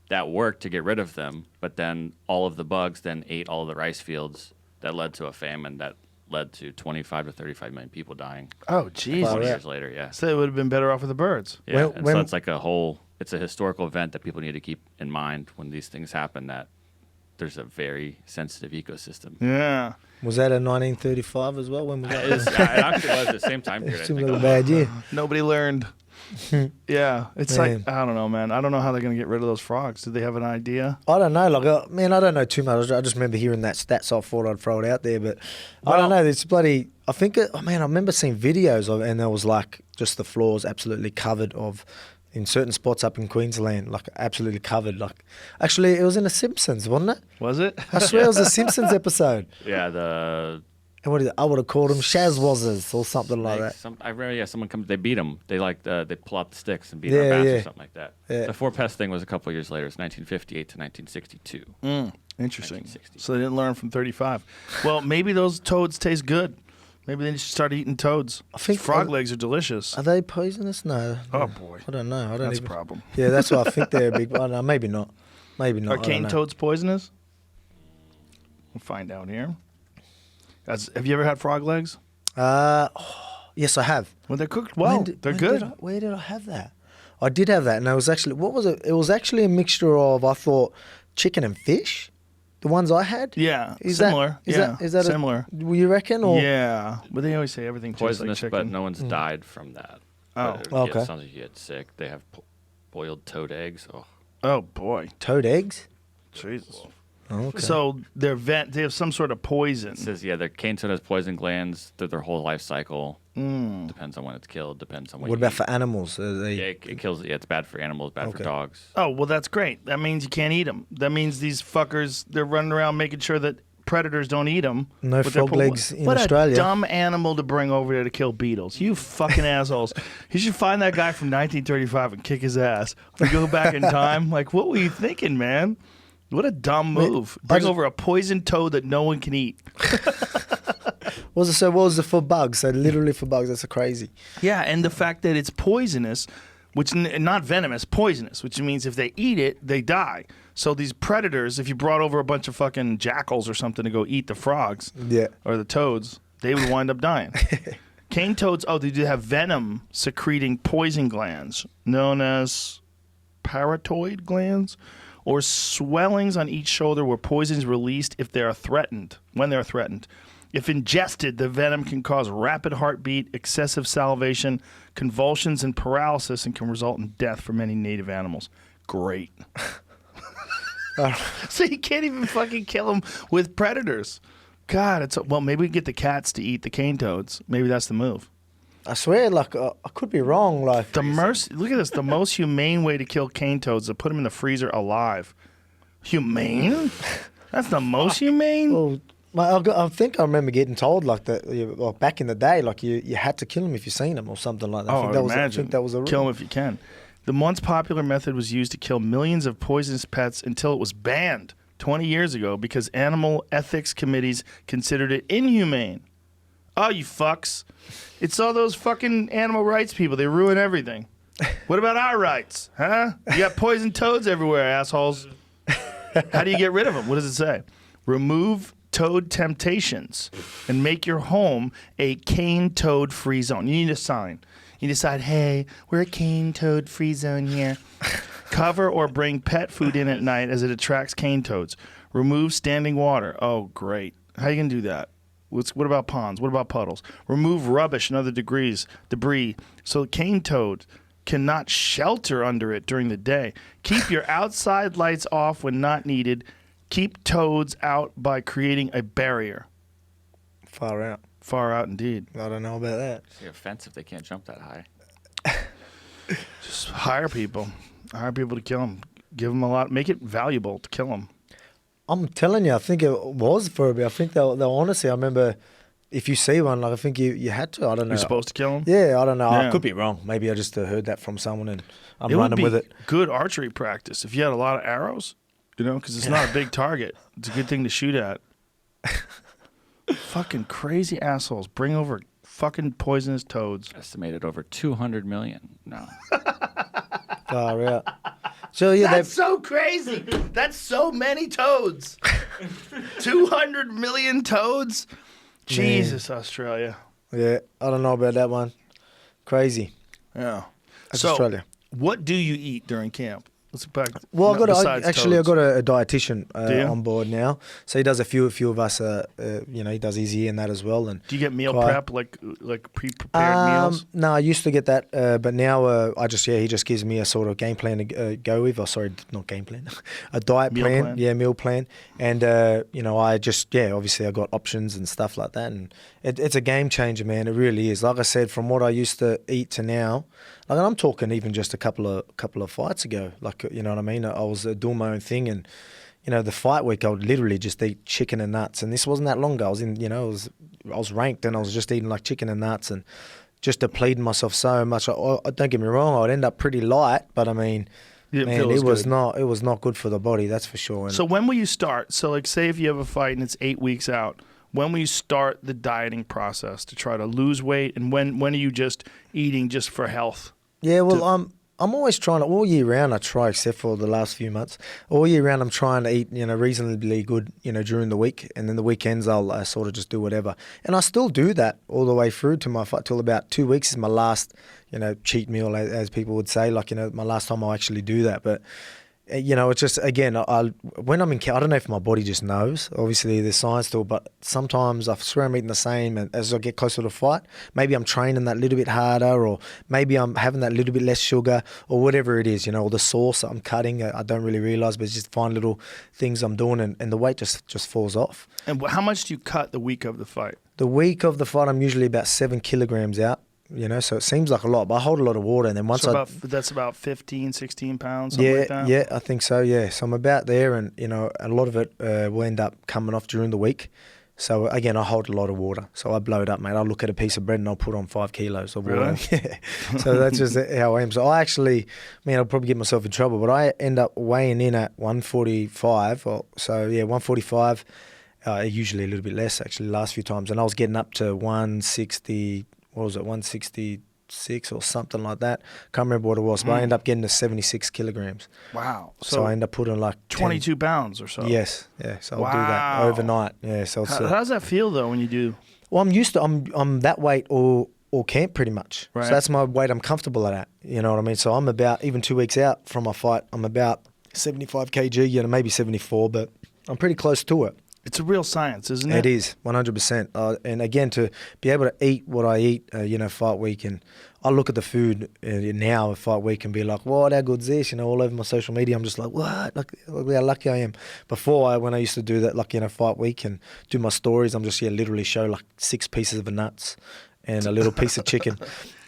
That worked to get rid of them, but then all of the bugs then ate all of the rice fields. That led to a famine that led to 25 to 35 million people dying. Oh, jeez. 20 years later, yeah. So it would have been better off with the birds. Yeah, When- and when- so it's like it's a historical event that people need to keep in mind when these things happen, that there's a very sensitive ecosystem. Yeah. Was that in 1935 as well? When was that? It actually was the same time period, I Seems think. like a bad year. Nobody learned. Yeah. It's Man. like, I don't know, man. I don't know how they're going to get rid of those frogs. Do they have an idea? I don't know. Like, man, I don't know too much. I just remember hearing that stat, so I thought I'd throw it out there. But I don't know. It's bloody. I think. I remember seeing videos of, and there was like just the floors absolutely covered of, in certain spots up in Queensland, like absolutely covered. Like, actually, it was in The Simpsons, wasn't it? Was it? I swear it was a Simpsons episode. Yeah, the And what is it? I would have called them Shazwazzers or something like that. I remember, someone comes, they beat them. They they pull out the sticks and beat our Yeah, bats yeah. or something like that. Yeah. The four pest thing was a couple of years later. It's 1958 to 1962. Interesting. 1960. So they didn't learn from 35. Well, maybe those toads taste good. Maybe they should start eating toads. I think- frog legs are delicious. Are they poisonous? No. Oh, boy. I don't know. I don't That's a even. problem. Yeah, that's why I think they're a big. I don't know, maybe not. Maybe not. Are I don't cane know. toads poisonous? We'll find out here. Have you ever had frog legs? Yes, I have. Well, they're cooked well. They're good. Where did I have that? I did have that, and it was actually, what was it? It was actually a mixture of, I thought, chicken and fish. The ones I had. Yeah, Is similar. Is that similar? You reckon? Or Yeah, but they always say everything tastes like Poisonous, chicken. but no one's died from that. Oh. But Okay. It sounds like you get sick. They have boiled toad eggs. Oh, Oh boy, toad eggs? Jesus. Oh, okay. So they have some sort of poison. it says, their cane toad has poison glands through their whole life cycle. Depends on when it's killed. Depends on when. What you about eat. for animals? Yeah, it kills. Yeah, it's bad for animals. Bad for Okay. dogs. Oh well, that's great. That means you can't eat them. That means these fuckers they're running around making sure that predators don't eat them. No frog legs in what Australia. a dumb animal to bring over there to kill beetles. You fucking assholes. You should find that guy from 1935 and kick his ass. Or go back in time. Like, what were you thinking, man? What a dumb move. Bring over a poisoned toad that no one can eat. What was it for bugs? So literally for bugs. That's crazy. Yeah, and the fact that it's poisonous, which not venomous, poisonous, which means if they eat it, they die. So these predators, if you brought over a bunch of fucking jackals or something to go eat the frogs Yeah. or the toads, they would wind up dying. Cane toads, they do have venom secreting poison glands known as parotoid glands, or swellings on each shoulder where poison is released when they're threatened. If ingested, the venom can cause rapid heartbeat, excessive salivation, convulsions, and paralysis, and can result in death for many native animals. Great. So you can't even fucking kill them with predators. God, maybe we can get the cats to eat the cane toads. Maybe that's the move. I swear, like, I could be wrong. Like, Look at this. The most humane way to kill cane toads is to put them in the freezer alive. Humane? That's the most humane? well, I think I remember getting told like that. Well, back in the day, like you had to kill them if you seen them or something like that. I think that was a rule. Kill them if you can. The once popular method was used to kill millions of poisonous pets until it was banned 20 years ago because animal ethics committees considered it inhumane. Oh, you fucks. It's all those fucking animal rights people. They ruin everything. What about our rights? Huh? You got poisoned toads everywhere, assholes. How do you get rid of them? What does it say? Remove toad temptations and make your home a cane toad free zone. You need a sign. You decide, hey, we're a cane toad free zone here. Cover or bring pet food in at night as it attracts cane toads. Remove standing water. Oh, great. How are you going to do that? What about ponds? What about puddles? Remove rubbish and other debris so cane toad cannot shelter under it during the day. Keep your outside lights off when not needed. Keep toads out by creating a barrier. Far out. Far out indeed. I don't know about that. It's offensive. They can't jump that high. Just hire people. Hire people to kill them. Give them a lot. Make it valuable to kill them. I'm telling you, I think it was for a bit. I think they'll honestly, I remember if you see one, like I think you had to. I don't know. You're supposed to kill them? Yeah, I don't know. Yeah. I could be wrong. Maybe I just heard that from someone and I'm It would running be with it. good archery practice if you had a lot of arrows, because it's not a big target. It's a good thing to shoot at. Fucking crazy assholes. Bring over fucking poisonous toads. Estimated over 200 million. No. Far out. So yeah, That's so crazy. That's so many toads. 200 million toads. Jesus, Australia. Yeah, I don't know about that one. Crazy. Yeah. That's So, Australia. what do you eat during camp? Let's go back. Well, I got besides I toads. got a dietitian Do you? on board now, so he does a few of us. He does easy and that as well. And Do you get meal Quite. prep like pre-prepared meals? No, I used to get that, but now he just gives me a sort of game plan to go with. Or sorry, not game plan, a diet Meal plan. plan. Yeah, meal plan. And obviously I got options and stuff like that, and it's a game changer, man. It really is. Like I said, from what I used to eat to now, like I'm talking even just a couple of fights ago. Like, you know what I mean? I was doing my own thing, and the fight week I would literally just eat chicken and nuts. And this wasn't that long ago. I was I was ranked, and I was just eating like chicken and nuts, and just depleting myself so much. Don't get me wrong, I would end up pretty light, but I mean, man, it was not good for the body. That's for sure. And So when will you start? So like, say if you have a fight and it's 8 weeks out, when will you start the dieting process to try to lose weight? And when are you just eating just for health? yeah, well, I'm always trying to, all year round I try, except for the last few months. All year round I'm trying to eat, reasonably good, during the week, and then the weekends I'll sort of just do whatever. And I still do that all the way through to my fight till about 2 weeks is my last, cheat meal, as people would say, like, my last time I'll actually do that. But it's just, again, when I'm in camp, I don't know if my body just knows. Obviously, there's science to it, but sometimes I swear I'm eating the same. And as I get closer to the fight, maybe I'm training that little bit harder, or maybe I'm having that little bit less sugar, or whatever it is, or the sauce that I'm cutting. I don't really realize, but it's just fine little things I'm doing, and the weight just falls off. And how much do you cut the week of the fight? The week of the fight, I'm usually about 7 kilograms out. So it seems like a lot, but I hold a lot of water, and then once that's about 15, 16 pounds, something like that? Yeah, I think so, yeah. So I'm about there, and, a lot of it will end up coming off during the week. So, again, I hold a lot of water. So I blow it up, mate. I'll look at a piece of bread and I'll put on 5 kilos of water. Really? Yeah. So that's just how I am. So I actually, I'll probably get myself in trouble, but I end up weighing in at 145. 145, usually a little bit less, actually, the last few times. And I was getting up to 160... 166 or something like that. Can't remember what it was, but I ended up getting to 76 kilograms. Wow. So I end up putting like 22 pounds or so. Yes, yeah. So I'll do Wow. that overnight. Yeah. So it's, How does that feel though when you do? well, I'm used to. I'm that weight all camp pretty much. Right. So that's my weight I'm comfortable at. You know what I mean? So I'm about, even 2 weeks out from my fight, I'm about 75 kg. Maybe 74, but I'm pretty close to it. It's a real science, isn't it? It is 100%. And again, to be able to eat what I eat, fight week, and I look at the food now, fight week, and be like, "What? How good's this?" All over my social media, I'm just like, "What? Look how lucky I am." Before, when I used to do that, like fight week and do my stories, I'm just literally show like 6 pieces of nuts and a little piece of chicken.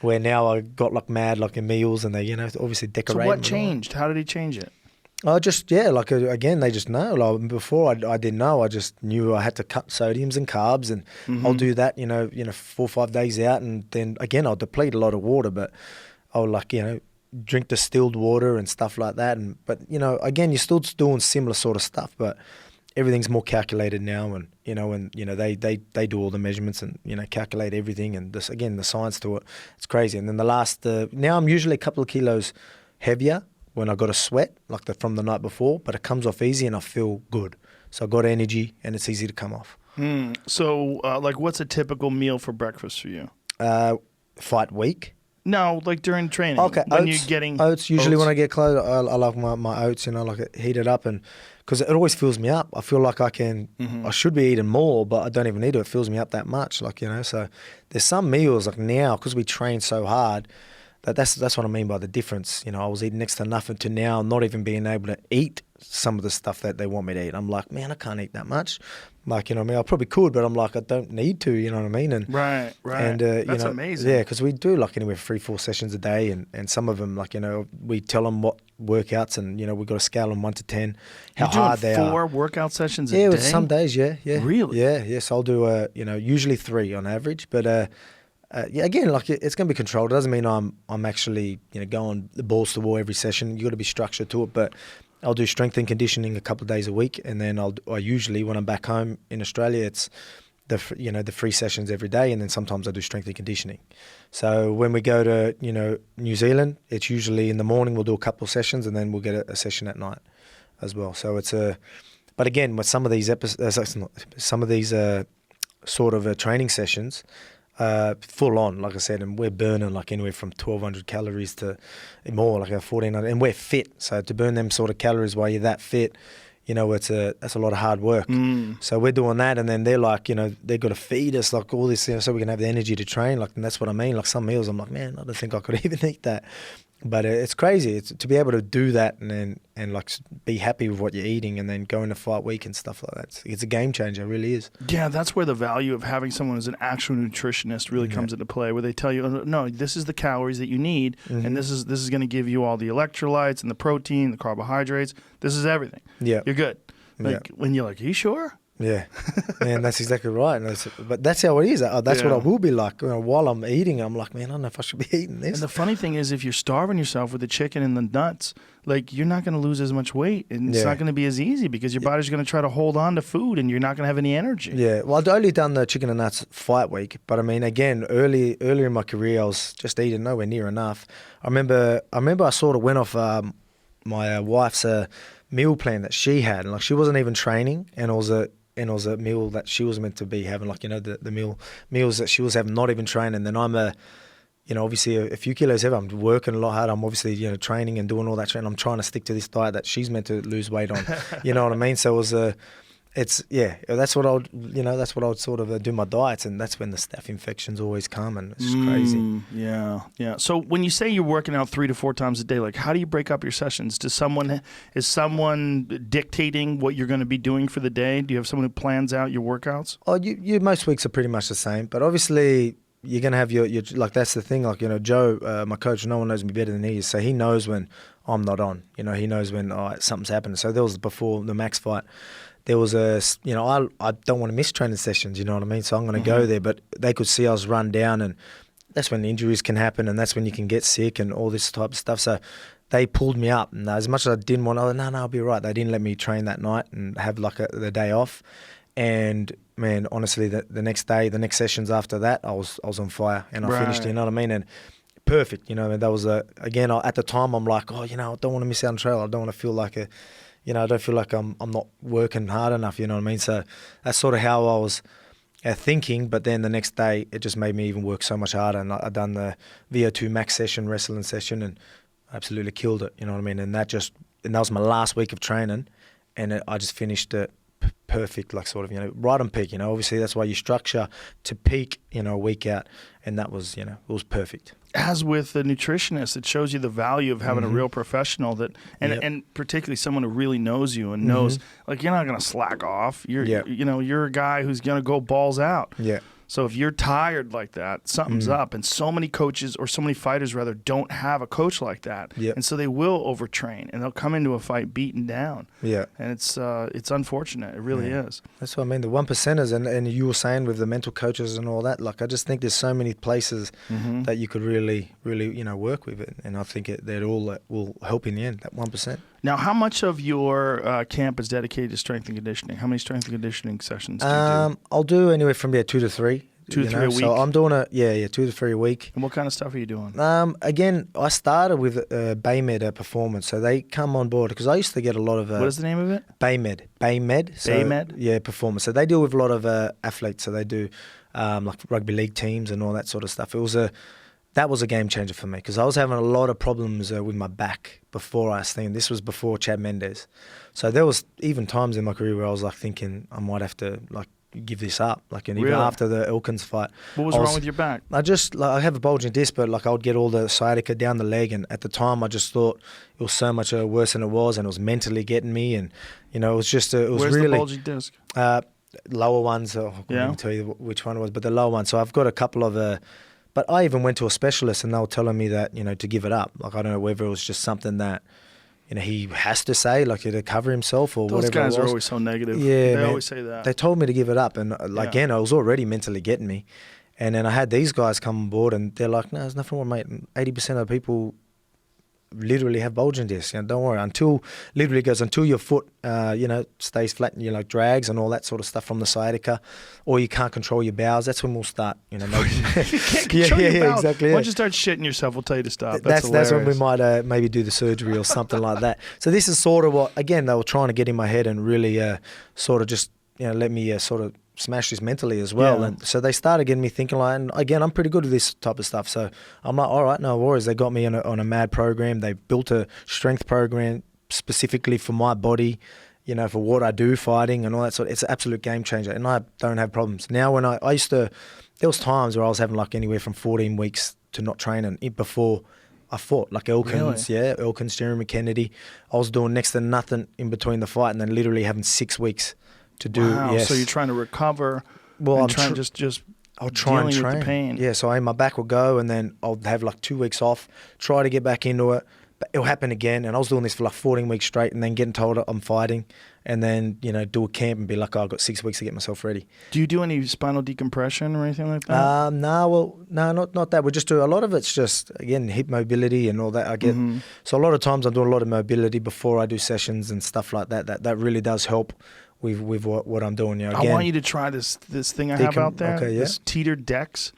Where now I got like mad like in meals, and they obviously decorate. So what changed? How did he change it? I just, again, they just know. Like before, I didn't know. I just knew I had to cut sodiums and carbs, and I'll do that, 4 or 5 days out, and then again, I'll deplete a lot of water, but I'll drink distilled water and stuff like that. But again, you're still doing similar sort of stuff, but everything's more calculated now, and they do all the measurements and calculate everything, and this again, the science to it, it's crazy. And then now I'm usually a couple of kilos heavier when I got a sweat, like from the night before, but it comes off easy and I feel good. So I got energy and it's easy to come off. So, what's a typical meal for breakfast for you? Fight week? No, like during training. Okay, when oats. You're getting oats. Usually oats. when I get close, I like my oats, heat it up, and because it always fills me up. I feel like I should be eating more, but I don't even need to. It fills me up that much, so there's some meals like now, because we train so hard, that's what I mean by the difference. I was eating next to nothing to now not even being able to eat some of the stuff that they want me to eat. I'm like, man, I can't eat that much. Like, I probably could, but I'm like, I don't need to, you know what I mean? And right. And that's amazing. Yeah, because we do like anywhere 3-4 sessions a day, and some of them, like, we tell them what workouts, and we've got a scale on 1 to 10 how hard they are. 4 workout sessions a day? day? Some days, yeah. Really? Yeah, yes. I'll do usually 3 on average, but again, like, it's going to be controlled. It doesn't mean I'm actually going the balls to the wall every session. You got to be structured to it. But I'll do strength and conditioning a couple of days a week, and then I usually, when I'm back home in Australia, it's the 3 sessions every day, and then sometimes I do strength and conditioning. So when we go to New Zealand, it's usually in the morning we'll do a couple of sessions, and then we'll get a session at night as well. So it's but again, with some of these sort of training sessions, full on, like I said, and we're burning like anywhere from 1,200 calories to more, like 1,400, and we're fit. So to burn them sort of calories while you're that fit, you know, that's a lot of hard work. So we're doing that, and then they're like, you know, they've got to feed us like all this, you know, so we can have the energy to train. Like, and that's what I mean. Like some meals, I'm like, man, I don't think I could even eat that. But it's crazy. It's to be able to do that and like be happy with what you're eating, and then go into fight week and stuff like that. It's a game changer. It really is. Yeah, that's where the value of having someone who's an actual nutritionist really comes into play, where they tell you, oh, no, this is the calories that you need, and this is going to give you all the electrolytes and the protein, the carbohydrates. This is everything. Yeah, you're good. Like when you're like, are you sure? Yeah, man, that's exactly right. But that's how it is. That's what I will be like. You know, while I'm eating, I'm like, man, I don't know if I should be eating this. And the funny thing is, if you're starving yourself with the chicken and the nuts, like you're not going to lose as much weight, and it's not going to be as easy because your body's going to try to hold on to food, and you're not going to have any energy. Yeah, well, I'd only done the chicken and nuts fight week, but I mean, again, earlier in my career, I was just eating nowhere near enough. I remember I sort of went off my wife's meal plan that she had, and like she wasn't even training, and it was a meal that she was meant to be having, like, you know, the meals that she was having, not even training. Then I'm you know, obviously a few kilos heavier. I'm working a lot harder. I'm obviously, you know, training and doing all that training. I'm trying to stick to this diet that she's meant to lose weight on. You know what I mean? So it was that's what I would sort of do my diets, and that's when the staph infections always come, and it's crazy. Yeah. So when you say you're working out 3 to 4 times a day, like how do you break up your sessions? Is someone dictating what you're going to be doing for the day? Do you have someone who plans out your workouts? Oh, you most weeks are pretty much the same, but obviously you're going to have your like, that's the thing, like, you know, Joe, my coach, no one knows me better than he is, so he knows when I'm not on. You know, he knows when something's happening. So there was, before the Max fight, there was you know, I don't want to miss training sessions, you know what I mean? So I'm going to go there, but they could see I was run down, and that's when injuries can happen, and that's when you can get sick and all this type of stuff. So they pulled me up, and as much as I didn't want, no, I'll be right. They didn't let me train that night and have like the day off. And man, honestly, the next day, the next sessions after that, I was on fire, and I finished, you know what I mean? And perfect, you know, that was again, at the time, I'm like, oh, you know, I don't want to miss out on trail. I don't want to feel like you know, I don't feel like I'm not working hard enough, you know what I mean? So that's sort of how I was thinking, but then the next day, it just made me even work so much harder. And I done the VO2 max session, wrestling session, and absolutely killed it, you know what I mean? And that was my last week of training, and I just finished it perfect, like sort of, you know, right on peak, you know. Obviously, that's why you structure to peak, you know, a week out, and that was, you know, it was perfect. As with the nutritionist, it shows you the value of having a real professional that, and particularly someone who really knows you and knows, like, you're not going to slack off. You know, you're a guy who's going to go balls out. Yeah. So if you're tired like that, something's up. And so many coaches, or so many fighters rather, don't have a coach like that. Yep. And so they will overtrain, and they'll come into a fight beaten down. Yeah. And it's unfortunate. It really is. That's what I mean. The 1%ers, and you were saying with the mental coaches and all that, like, I just think there's so many places that you could really, you know, work with it. And I think that all will help in the end, that 1%. Now, how much of your camp is dedicated to strength and conditioning? How many strength and conditioning sessions do you do? I'll do anywhere from 2 to 3. 2 to 3 a week? So I'm doing 2 to 3 a week. And what kind of stuff are you doing? Again, I started with Baymed Performance. So they come on board, because I used to get a lot of... what is the name of it? Baymed. So, Baymed? Yeah, Performance. So they deal with a lot of athletes. So they do like rugby league teams and all that sort of stuff. That was a game changer for me, because I was having a lot of problems with my back before I seen. This was before Chad Mendes. So there was even times in my career where I was like thinking I might have to like give this up. Like, and even after the Elkins fight. What was wrong with your back? I have a bulging disc, but like I would get all the sciatica down the leg, and at the time I just thought it was so much worse than it was, and it was mentally getting me, and you know, it was just Where's really the bulging disc? Lower ones. I couldn't even tell you which one it was, but the lower one. So I've got a couple of. But I even went to a specialist, and they were telling me that, you know, to give it up. Like, I don't know whether it was just something that, you know, he has to say, like, to cover himself or whatever. Those guys are always so negative. Yeah, they always say that. They told me to give it up, and again, I was already mentally getting me. And then I had these guys come on board, and they're like, no, there's nothing wrong, mate. 80% of people literally have bulging discs. You know, don't worry. Until your foot, you know, stays flat and you like drags and all that sort of stuff from the sciatica, or you can't control your bowels. That's when we'll start. You know, maybe. You can't control your bowels. Exactly. Yeah. Once you start shitting yourself, we'll tell you to stop. That's when we might maybe do the surgery or something like that. So this is sort of what, again, they were trying to get in my head and really sort of just, you know, let me sort of smash this mentally as well. Yeah. And so they started getting me thinking like, and again, I'm pretty good with this type of stuff. So I'm like, all right, no worries. They got me on a mad program. They built a strength program specifically for my body, you know, for what I do fighting and all that sort of, it's an absolute game changer. And I don't have problems. Now when I used to, there was times where I was having like anywhere from 14 weeks to not training before I fought, like Elkins, Elkins, Jeremy Kennedy. I was doing next to nothing in between the fight and then literally having 6 weeks to do. Wow. So you're trying to recover. Well, and I'm trying I'll try and dealing train. with the pain. Yeah, so my back will go and then I'll have like 2 weeks off, try to get back into it, but it'll happen again. And I was doing this for like 14 weeks straight and then getting told I'm fighting and then, you know, do a camp and be like, oh, I've got 6 weeks to get myself ready. Do you do any spinal decompression or anything like that? No, not that. We just do, a lot of it's just, again, hip mobility and all that I get. So a lot of times I'm doing a lot of mobility before I do sessions and stuff like that. That really does help with what I'm doing. You know, again, I want you to try this thing I have out there. Okay, yeah. This teeter decks.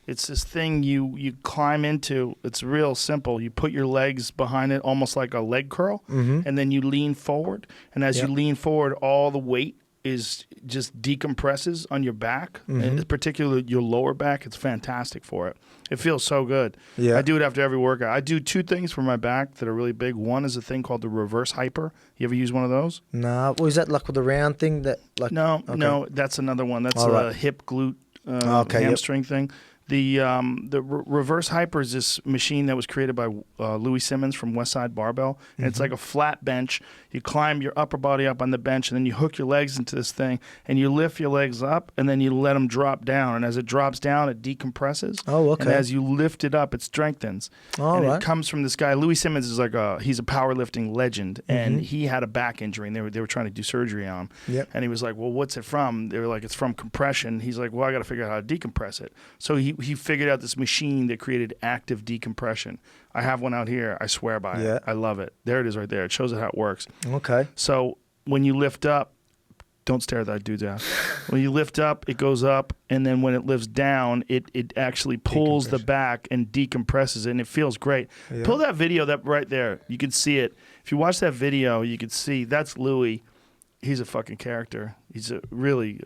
It's this thing you climb into. It's real simple. You put your legs behind it, almost like a leg curl, and then you lean forward. And as you lean forward, all the weight is just decompresses on your back, and particularly your lower back. It's fantastic for it. It feels so good. Yeah. I do it after every workout. I do 2 things for my back that are really big. One is a thing called the reverse hyper. You ever use one of those? No. Well, is that like with the round thing that like? No, okay. no, that's another one. That's All a right. hip glute Okay, hamstring thing. The reverse hyper is this machine that was created by Louis Simmons from Westside Barbell, and it's like a flat bench. You climb your upper body up on the bench, and then you hook your legs into this thing, and you lift your legs up, and then you let them drop down. And as it drops down, it decompresses. Oh, okay. And as you lift it up, it strengthens. All and right. it comes from this guy. Louis Simmons is like he's a powerlifting legend, and he had a back injury, and they were trying to do surgery on him. Yep. And he was like, well, what's it from? They were like, it's from compression. He's like, well, I got to figure out how to decompress it. So he figured out this machine that created active decompression. I have one out here. I swear by Yeah. it. I love it. There it is right there. It shows it how it works. Okay. So when you lift up, don't stare at that dude's ass. When you lift up, it goes up, and then when it lifts down, it actually pulls the back and decompresses it, and it feels great. Yeah. Pull that video that right there. You can see it. If you watch that video, you can see that's Louis. He's a fucking character. He's a really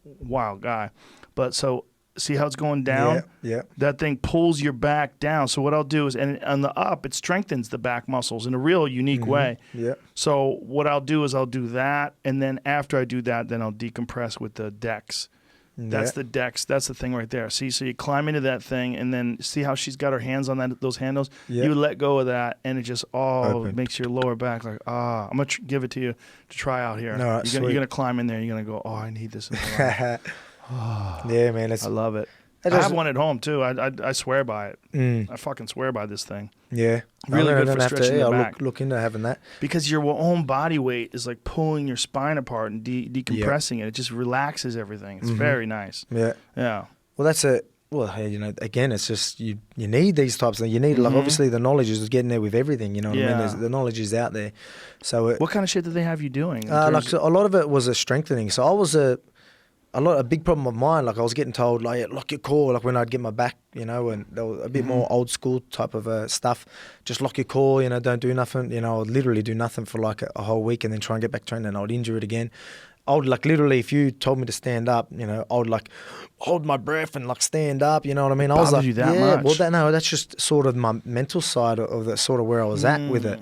wild guy. But so see how it's going down? Yeah. That thing pulls your back down. So what I'll do is, and on the up, it strengthens the back muscles in a real unique way. Yeah. So what I'll do is I'll do that, and then after I do that, then I'll decompress with the decks. That's the decks. That's the thing right there. See, so you climb into that thing, and then see how she's got her hands on those handles? Yeah. You let go of that, and it just Open. makes your lower back like, I'm going to give it to you to try out here. All right, you're going to climb in there. You're going to go, I need this in my life. Yeah, man. I love it. That I does- have one at home too. I swear by it. Mm. I fucking swear by this thing. Yeah. Really I'm good gonna for have to, stretching the I'll back. look into having that. Because your own body weight is like pulling your spine apart and decompressing it. It just relaxes everything. It's very nice. Yeah. Yeah. Well, that's it. Well, hey, you know, again, it's just you need these types of things. You need, like, obviously the knowledge is getting there with everything, you know what I mean? Yeah. The knowledge is out there. So What kind of shit did they have you doing? like, so a lot of it was a strengthening. So I was a big problem of mine. Like, I was getting told, like, lock your core, like when I'd get my back, you know, and there was a bit more old school type of stuff. Just lock your core, you know, don't do nothing. You know, I'd literally do nothing for like a whole week and then try and get back training, and I would injure it again. I would, like, literally, if you told me to stand up, you know, I would, like, hold my breath and, like, stand up, you know what I mean? I was bothers like, you that yeah, much? well, that's just sort of my mental side of the sort of where I was at with it.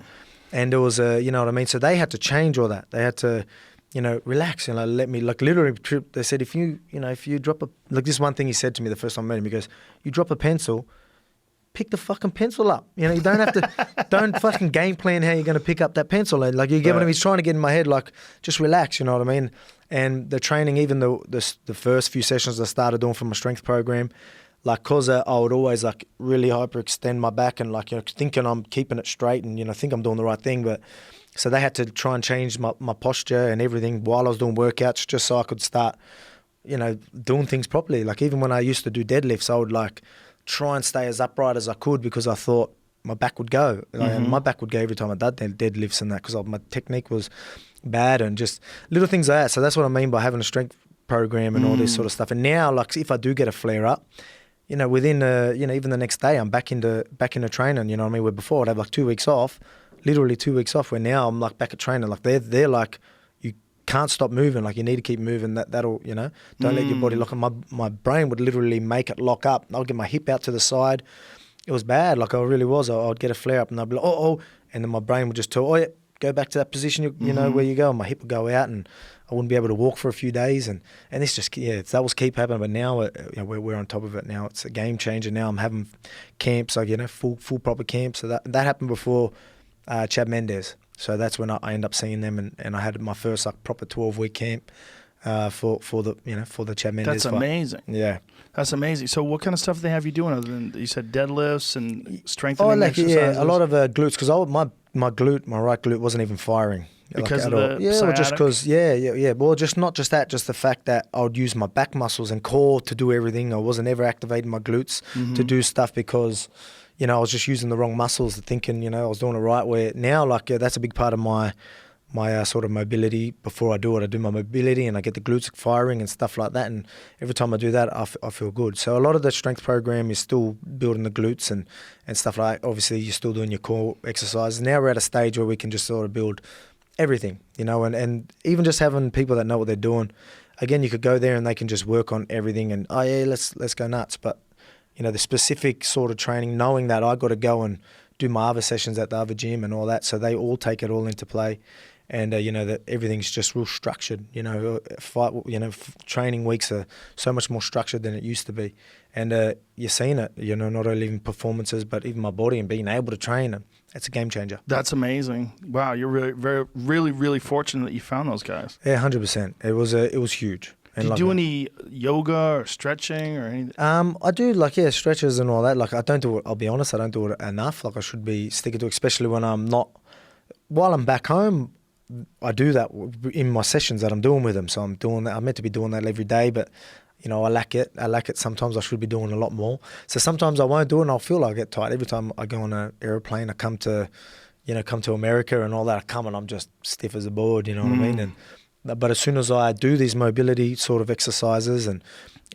And it was, you know what I mean? So they had to change all that. They had to, you know, relax and, like, let me, like, literally, they said, if you drop like, this one thing he said to me the first time I met him, he goes, you drop a pencil, pick the fucking pencil up. You know, you don't have to, don't fucking game plan how you're going to pick up that pencil. And, like, you get what I mean? He's trying to get in my head, like, just relax, you know what I mean? And the training, even the first few sessions I started doing from my strength program, like, cause I would always, like, really hyperextend my back and, like, you know, thinking I'm keeping it straight and, you know, think I'm doing the right thing. But so they had to try and change my posture and everything while I was doing workouts, just so I could start, you know, doing things properly. Like, even when I used to do deadlifts, I would, like, try and stay as upright as I could because I thought my back would go. And my back would go every time I did deadlifts and that, because my technique was bad and just little things like that. So that's what I mean by having a strength program and all this sort of stuff. And now, like, if I do get a flare up, you know, within you know, even the next day, I'm back into training. You know what I mean? Where before I'd have like 2 weeks off, literally 2 weeks off. Where now I'm like back at training. Like they're like, can't stop moving. Like, you need to keep moving. That'll, you know, don't let your body lock up. My brain would literally make it lock up. I'll get my hip out to the side. It was bad. Like, I really was. I'd get a flare up and I'd be like, oh. And then my brain would just tell, oh, yeah, go back to that position, you know, where you go. And my hip would go out and I wouldn't be able to walk for a few days. And this just, that was keep happening. But now, you know, we're on top of it now. It's a game changer now. I'm having camps, like, you know, full proper camps. So that happened before Chad Mendes. So that's when I end up seeing them, and I had my first like proper 12-week camp for the Chad Mendes. That's amazing. Yeah, that's amazing. So what kind of stuff do they have you doing other than, you said, deadlifts and strengthening exercises? Yeah, a lot of glutes, because my right glute wasn't even firing. Because like, of the yeah, sciatic? Or just because, yeah. Well, just not just that, just the fact that I would use my back muscles and core to do everything. I wasn't ever activating my glutes to do stuff because, you know, I was just using the wrong muscles, thinking, you know, I was doing it right. Where now, like, that's a big part of my sort of mobility. Before I do it, I do my mobility and I get the glutes firing and stuff like that. And every time I do that, I feel good. So a lot of the strength program is still building the glutes and stuff like that. Obviously, you're still doing your core exercises. Now we're at a stage where we can just sort of build everything, you know, and even just having people that know what they're doing. Again, you could go there and they can just work on everything and, oh yeah, let's go nuts. But, you know, the specific sort of training, knowing that I got to go and do my other sessions at the other gym and all that, so they all take it all into play. And, you know, that everything's just real structured, you know, training weeks are so much more structured than it used to be. And you're seeing it, you know, not only in performances, but even my body and being able to train them. It's a game changer. That's amazing. Wow, you're really fortunate that you found those guys. Yeah, 100%. It was huge. Do you do any yoga or stretching or anything? I do, like, stretches and all that. Like, I don't do it, I'll be honest, I don't do it enough. Like, I should be sticking to it, especially when I'm not, while I'm back home, I do that in my sessions that I'm doing with them. So I'm doing that. I'm meant to be doing that every day, but, you know, I lack it. Sometimes I should be doing a lot more. So sometimes I won't do it and I'll feel like I get tired. Every time I go on an airplane, I come to America and all that, I come and I'm just stiff as a board, you know what I mean? But as soon as I do these mobility sort of exercises and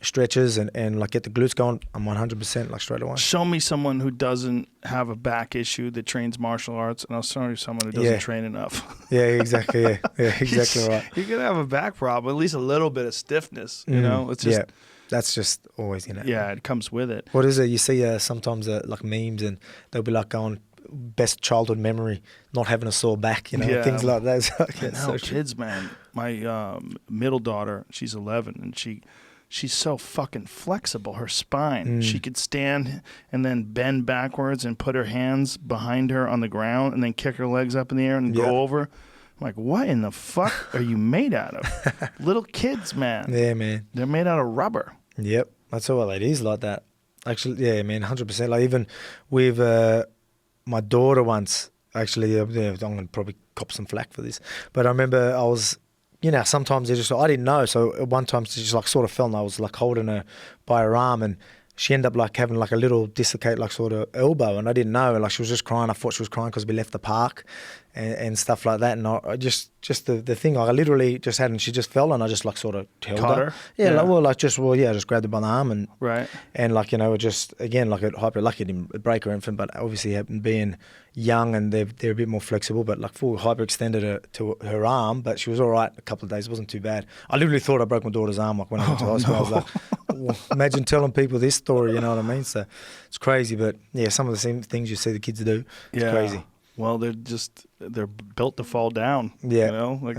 stretches and like get the glutes going, I'm 100% like straight away. Show me someone who doesn't have a back issue that trains martial arts, and I'll show you someone who doesn't train enough. Yeah, exactly. Yeah, exactly right. You're gonna have a back problem, at least a little bit of stiffness. You know, it's just that's just always, you know. Yeah, it comes with it. What is it? You see sometimes like memes, and they'll be like going, best childhood memory, not having a sore back, you know, things like that. So kids, man. My middle daughter, she's 11, and she's so fucking flexible. Her spine, she could stand and then bend backwards and put her hands behind her on the ground and then kick her legs up in the air and go over. I'm like, what in the fuck are you made out of? Little kids, man. Yeah, man. They're made out of rubber. Yep, that's all it is like that. Actually, yeah, man, 100%. Like even with my daughter once, actually, I'm going to probably cop some flack for this, but I remember I was, you know, sometimes I didn't know. So at one time she just like sort of fell and I was like holding her by her arm and she ended up like having like a little dislocate like sort of elbow and I didn't know. Like she was just crying. I thought she was crying because we left the park and stuff like that. And I just the thing, like I literally just had, and she just fell and I just like sort of held her. Yeah, I just grabbed her by the arm and and like, you know, it just, again, like it lucky it didn't break or anything, but obviously being young and they're a bit more flexible, but like full hyperextended her to her arm, but she was all right a couple of days. It wasn't too bad. I literally thought I broke my daughter's arm like when I went to hospital. I was like, well, imagine telling people this story, you know what I mean? So it's crazy, but yeah, some of the same things you see the kids do, it's crazy. Well, they're built to fall down. Yeah. You know? Like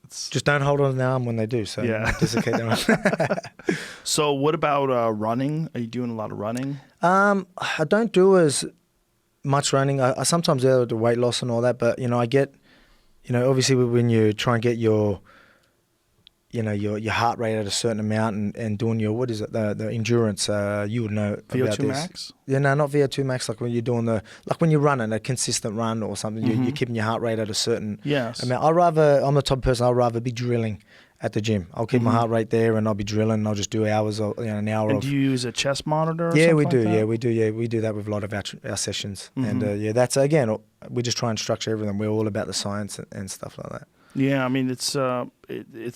it's just don't hold on to the arm when they do. So dislocate their arm. So what about running? Are you doing a lot of running? I don't do as much running. I sometimes do the weight loss and all that, but, you know, I get, you know, obviously when you try and get your, you know, your heart rate at a certain amount and doing your, what is it, the endurance, you would know VO2 about this. max? Yeah, no, not VO2 max, like when you're doing like when you're running a consistent run or something, you're keeping your heart rate at a certain amount. I'm the type of person, I'd rather be drilling at the gym. I'll keep my heart rate there and I'll be drilling and I'll just do hours or, you know, an hour. And do you use a chest monitor or we do. Like that? We do that with a lot of our sessions. And that's, again, we just try and structure everything. We're all about the science and stuff like that. Yeah, I mean it's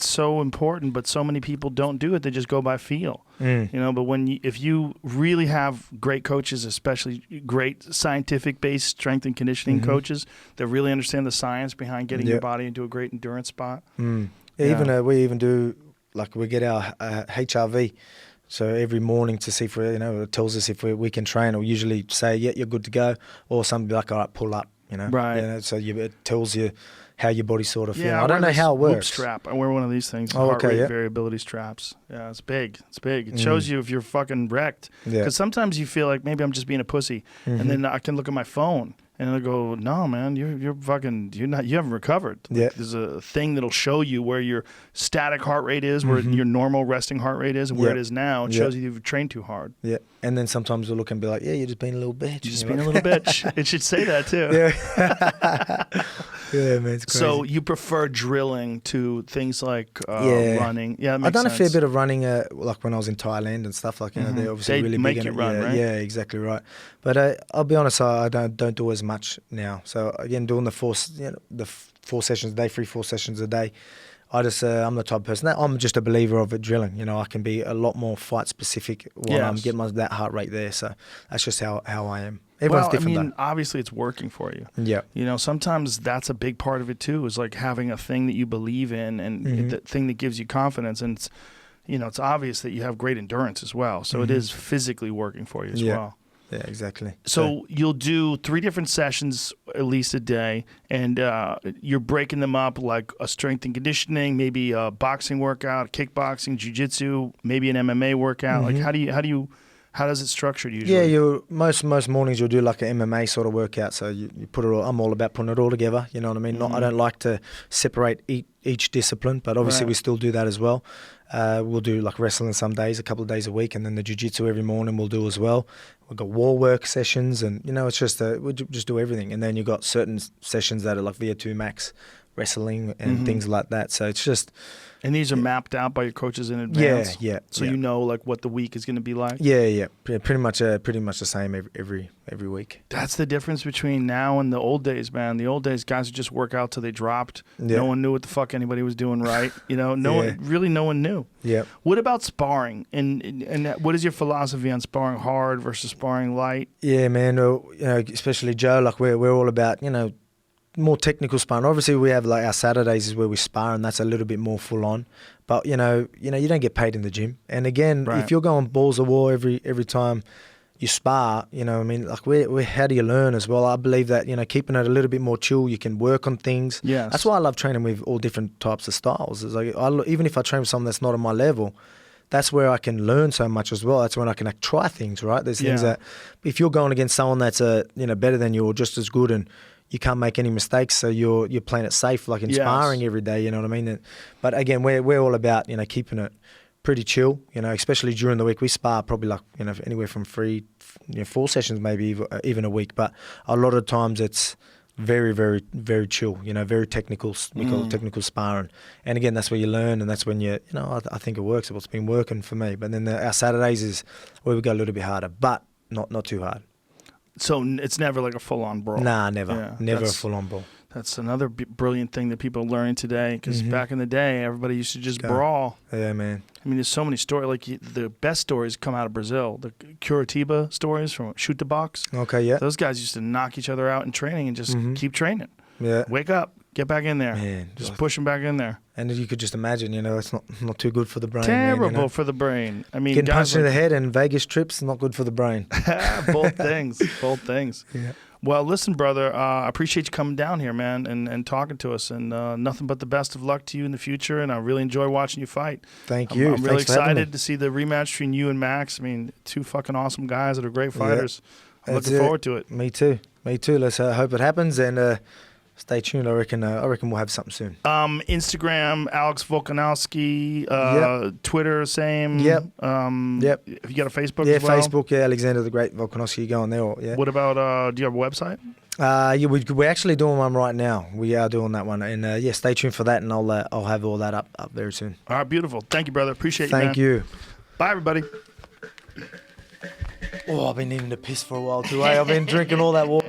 so important, but so many people don't do it. They just go by feel, you know. But if you really have great coaches, especially great scientific-based strength and conditioning coaches that really understand the science behind getting your body into a great endurance spot. Even we even do, like, we get our HRV. So every morning to see if it tells us if we can train, or usually say, yeah, you're good to go, or something like, all right, pull up, Right. So it tells you how your body sort of feels. Yeah, I don't know how it works. Whoop strap. I wear one of these things. Oh, heart okay, rate yeah. variability straps. Yeah, it's big. It's big. It shows you if you're fucking wrecked. Yeah. Because sometimes you feel like maybe I'm just being a pussy, and then I can look at my phone and I go, no, man, you haven't recovered. Yeah. Like, there's a thing that'll show you where your static heart rate is, where your normal resting heart rate is, and where it is now. It shows you you've trained too hard. Yeah, and then sometimes we'll look and be like, yeah, you're just being a little bitch. You're just being a little bitch. It should say that too. Yeah. Yeah, man, it's crazy. So you prefer drilling to things like running? Yeah, that makes I've done sense. a fair bit of running, like when I was in Thailand and stuff. Like, they're obviously They really make big you in run, it. right? Yeah, exactly right. But I'll be honest, I don't do as much now. So again, doing the 4 sessions a day, 3-4 sessions a day. I'm the type of person that I'm just a believer of it drilling. I can be a lot more fight specific while I'm getting that heart rate there. So that's just how I am. Everyone's different, though. Obviously it's working for you. Yeah. Sometimes that's a big part of it too, is like having a thing that you believe in and the thing that gives you confidence. And it's obvious that you have great endurance as well. So it is physically working for you as well. Yeah, exactly. So you'll do 3 different sessions at least a day, and you're breaking them up like a strength and conditioning, maybe a boxing workout, kickboxing, jiu-jitsu, maybe an MMA workout. Like how does it structured usually? Yeah, most mornings you'll do like an MMA sort of workout. So you put it all. I'm all about putting it all together. You know what I mean? I don't like to separate each discipline, but obviously we still do that as well. We'll do like wrestling some days, a couple of days a week, and then the jiu-jitsu every morning we'll do as well. We've got wall work sessions, and it's just we just do everything. And then you've got certain sessions that are like VO2 max wrestling and things like that. So it's just. And these are mapped out by your coaches in advance. Yeah. So you know like what the week is going to be like. Yeah. Pretty much the same every week. That's the difference between now and the old days, man. The old days, guys would just work out till they dropped. Yeah. No one knew what the fuck anybody was doing right. No one knew. Yeah. What about sparring? And what is your philosophy on sparring hard versus sparring light? Yeah, man. Especially Joe, like we're all about more technical sparring. Obviously, we have like our Saturdays is where we spar, and that's a little bit more full on. But you don't get paid in the gym. And again, if you're going balls of war every time you spar, like how do you learn as well? I believe that keeping it a little bit more chill, you can work on things. Yes. That's why I love training with all different types of styles. It's like even if I train with someone that's not on my level, that's where I can learn so much as well. That's when I can try things. Right? There's things that if you're going against someone that's better than you or just as good and you can't make any mistakes, so you're playing it safe, like in sparring every day. You know what I mean? But again, we're all about keeping it pretty chill. Especially during the week, we spar probably like anywhere from 3, 4 sessions, maybe even a week. But a lot of times it's very, very, very chill. Very technical. We call it technical sparring. And again, that's where you learn, and that's when I think it works. It's been working for me. But then our Saturdays is where we go a little bit harder, but not too hard. So it's never like a full-on brawl? Nah, never. Yeah, never a full-on brawl. That's another brilliant thing that people are learning today, because back in the day, everybody used to just brawl. Yeah, man. I mean, there's so many stories. Like the best stories come out of Brazil. The Curitiba stories from Shoot the Box. Okay, yeah. Those guys used to knock each other out in training and just keep training. Yeah. Wake up. Get back in there. Man, just push them back in there. And you could just imagine, it's not too good for the brain. Terrible for the brain. I mean, getting punched in the head and Vegas trips, not good for the brain. Both things. Yeah. Well, listen, brother, I appreciate you coming down here, man, and talking to us. And nothing but the best of luck to you in the future. And I really enjoy watching you fight. Thank you. I'm really excited to see the rematch between you and Max. I mean, 2 fucking awesome guys that are great fighters. I'm looking forward to it. Me too. Let's hope it happens. And stay tuned. I reckon we'll have something soon. Instagram, Alex Volkanovski. Twitter, same. Yep. Yep. You got a Facebook Yeah, as well? Facebook. Yeah, Alexander the Great Volkanovski. Go on there. Yeah. What about, do you have a website? Yeah, we're actually doing one right now. We are doing that one. And stay tuned for that, and I'll have all that up very soon. All right, beautiful. Thank you, brother. Appreciate you, man. Thank you. Bye, everybody. Oh, I've been needing to piss for a while too, eh? I've been drinking all that water.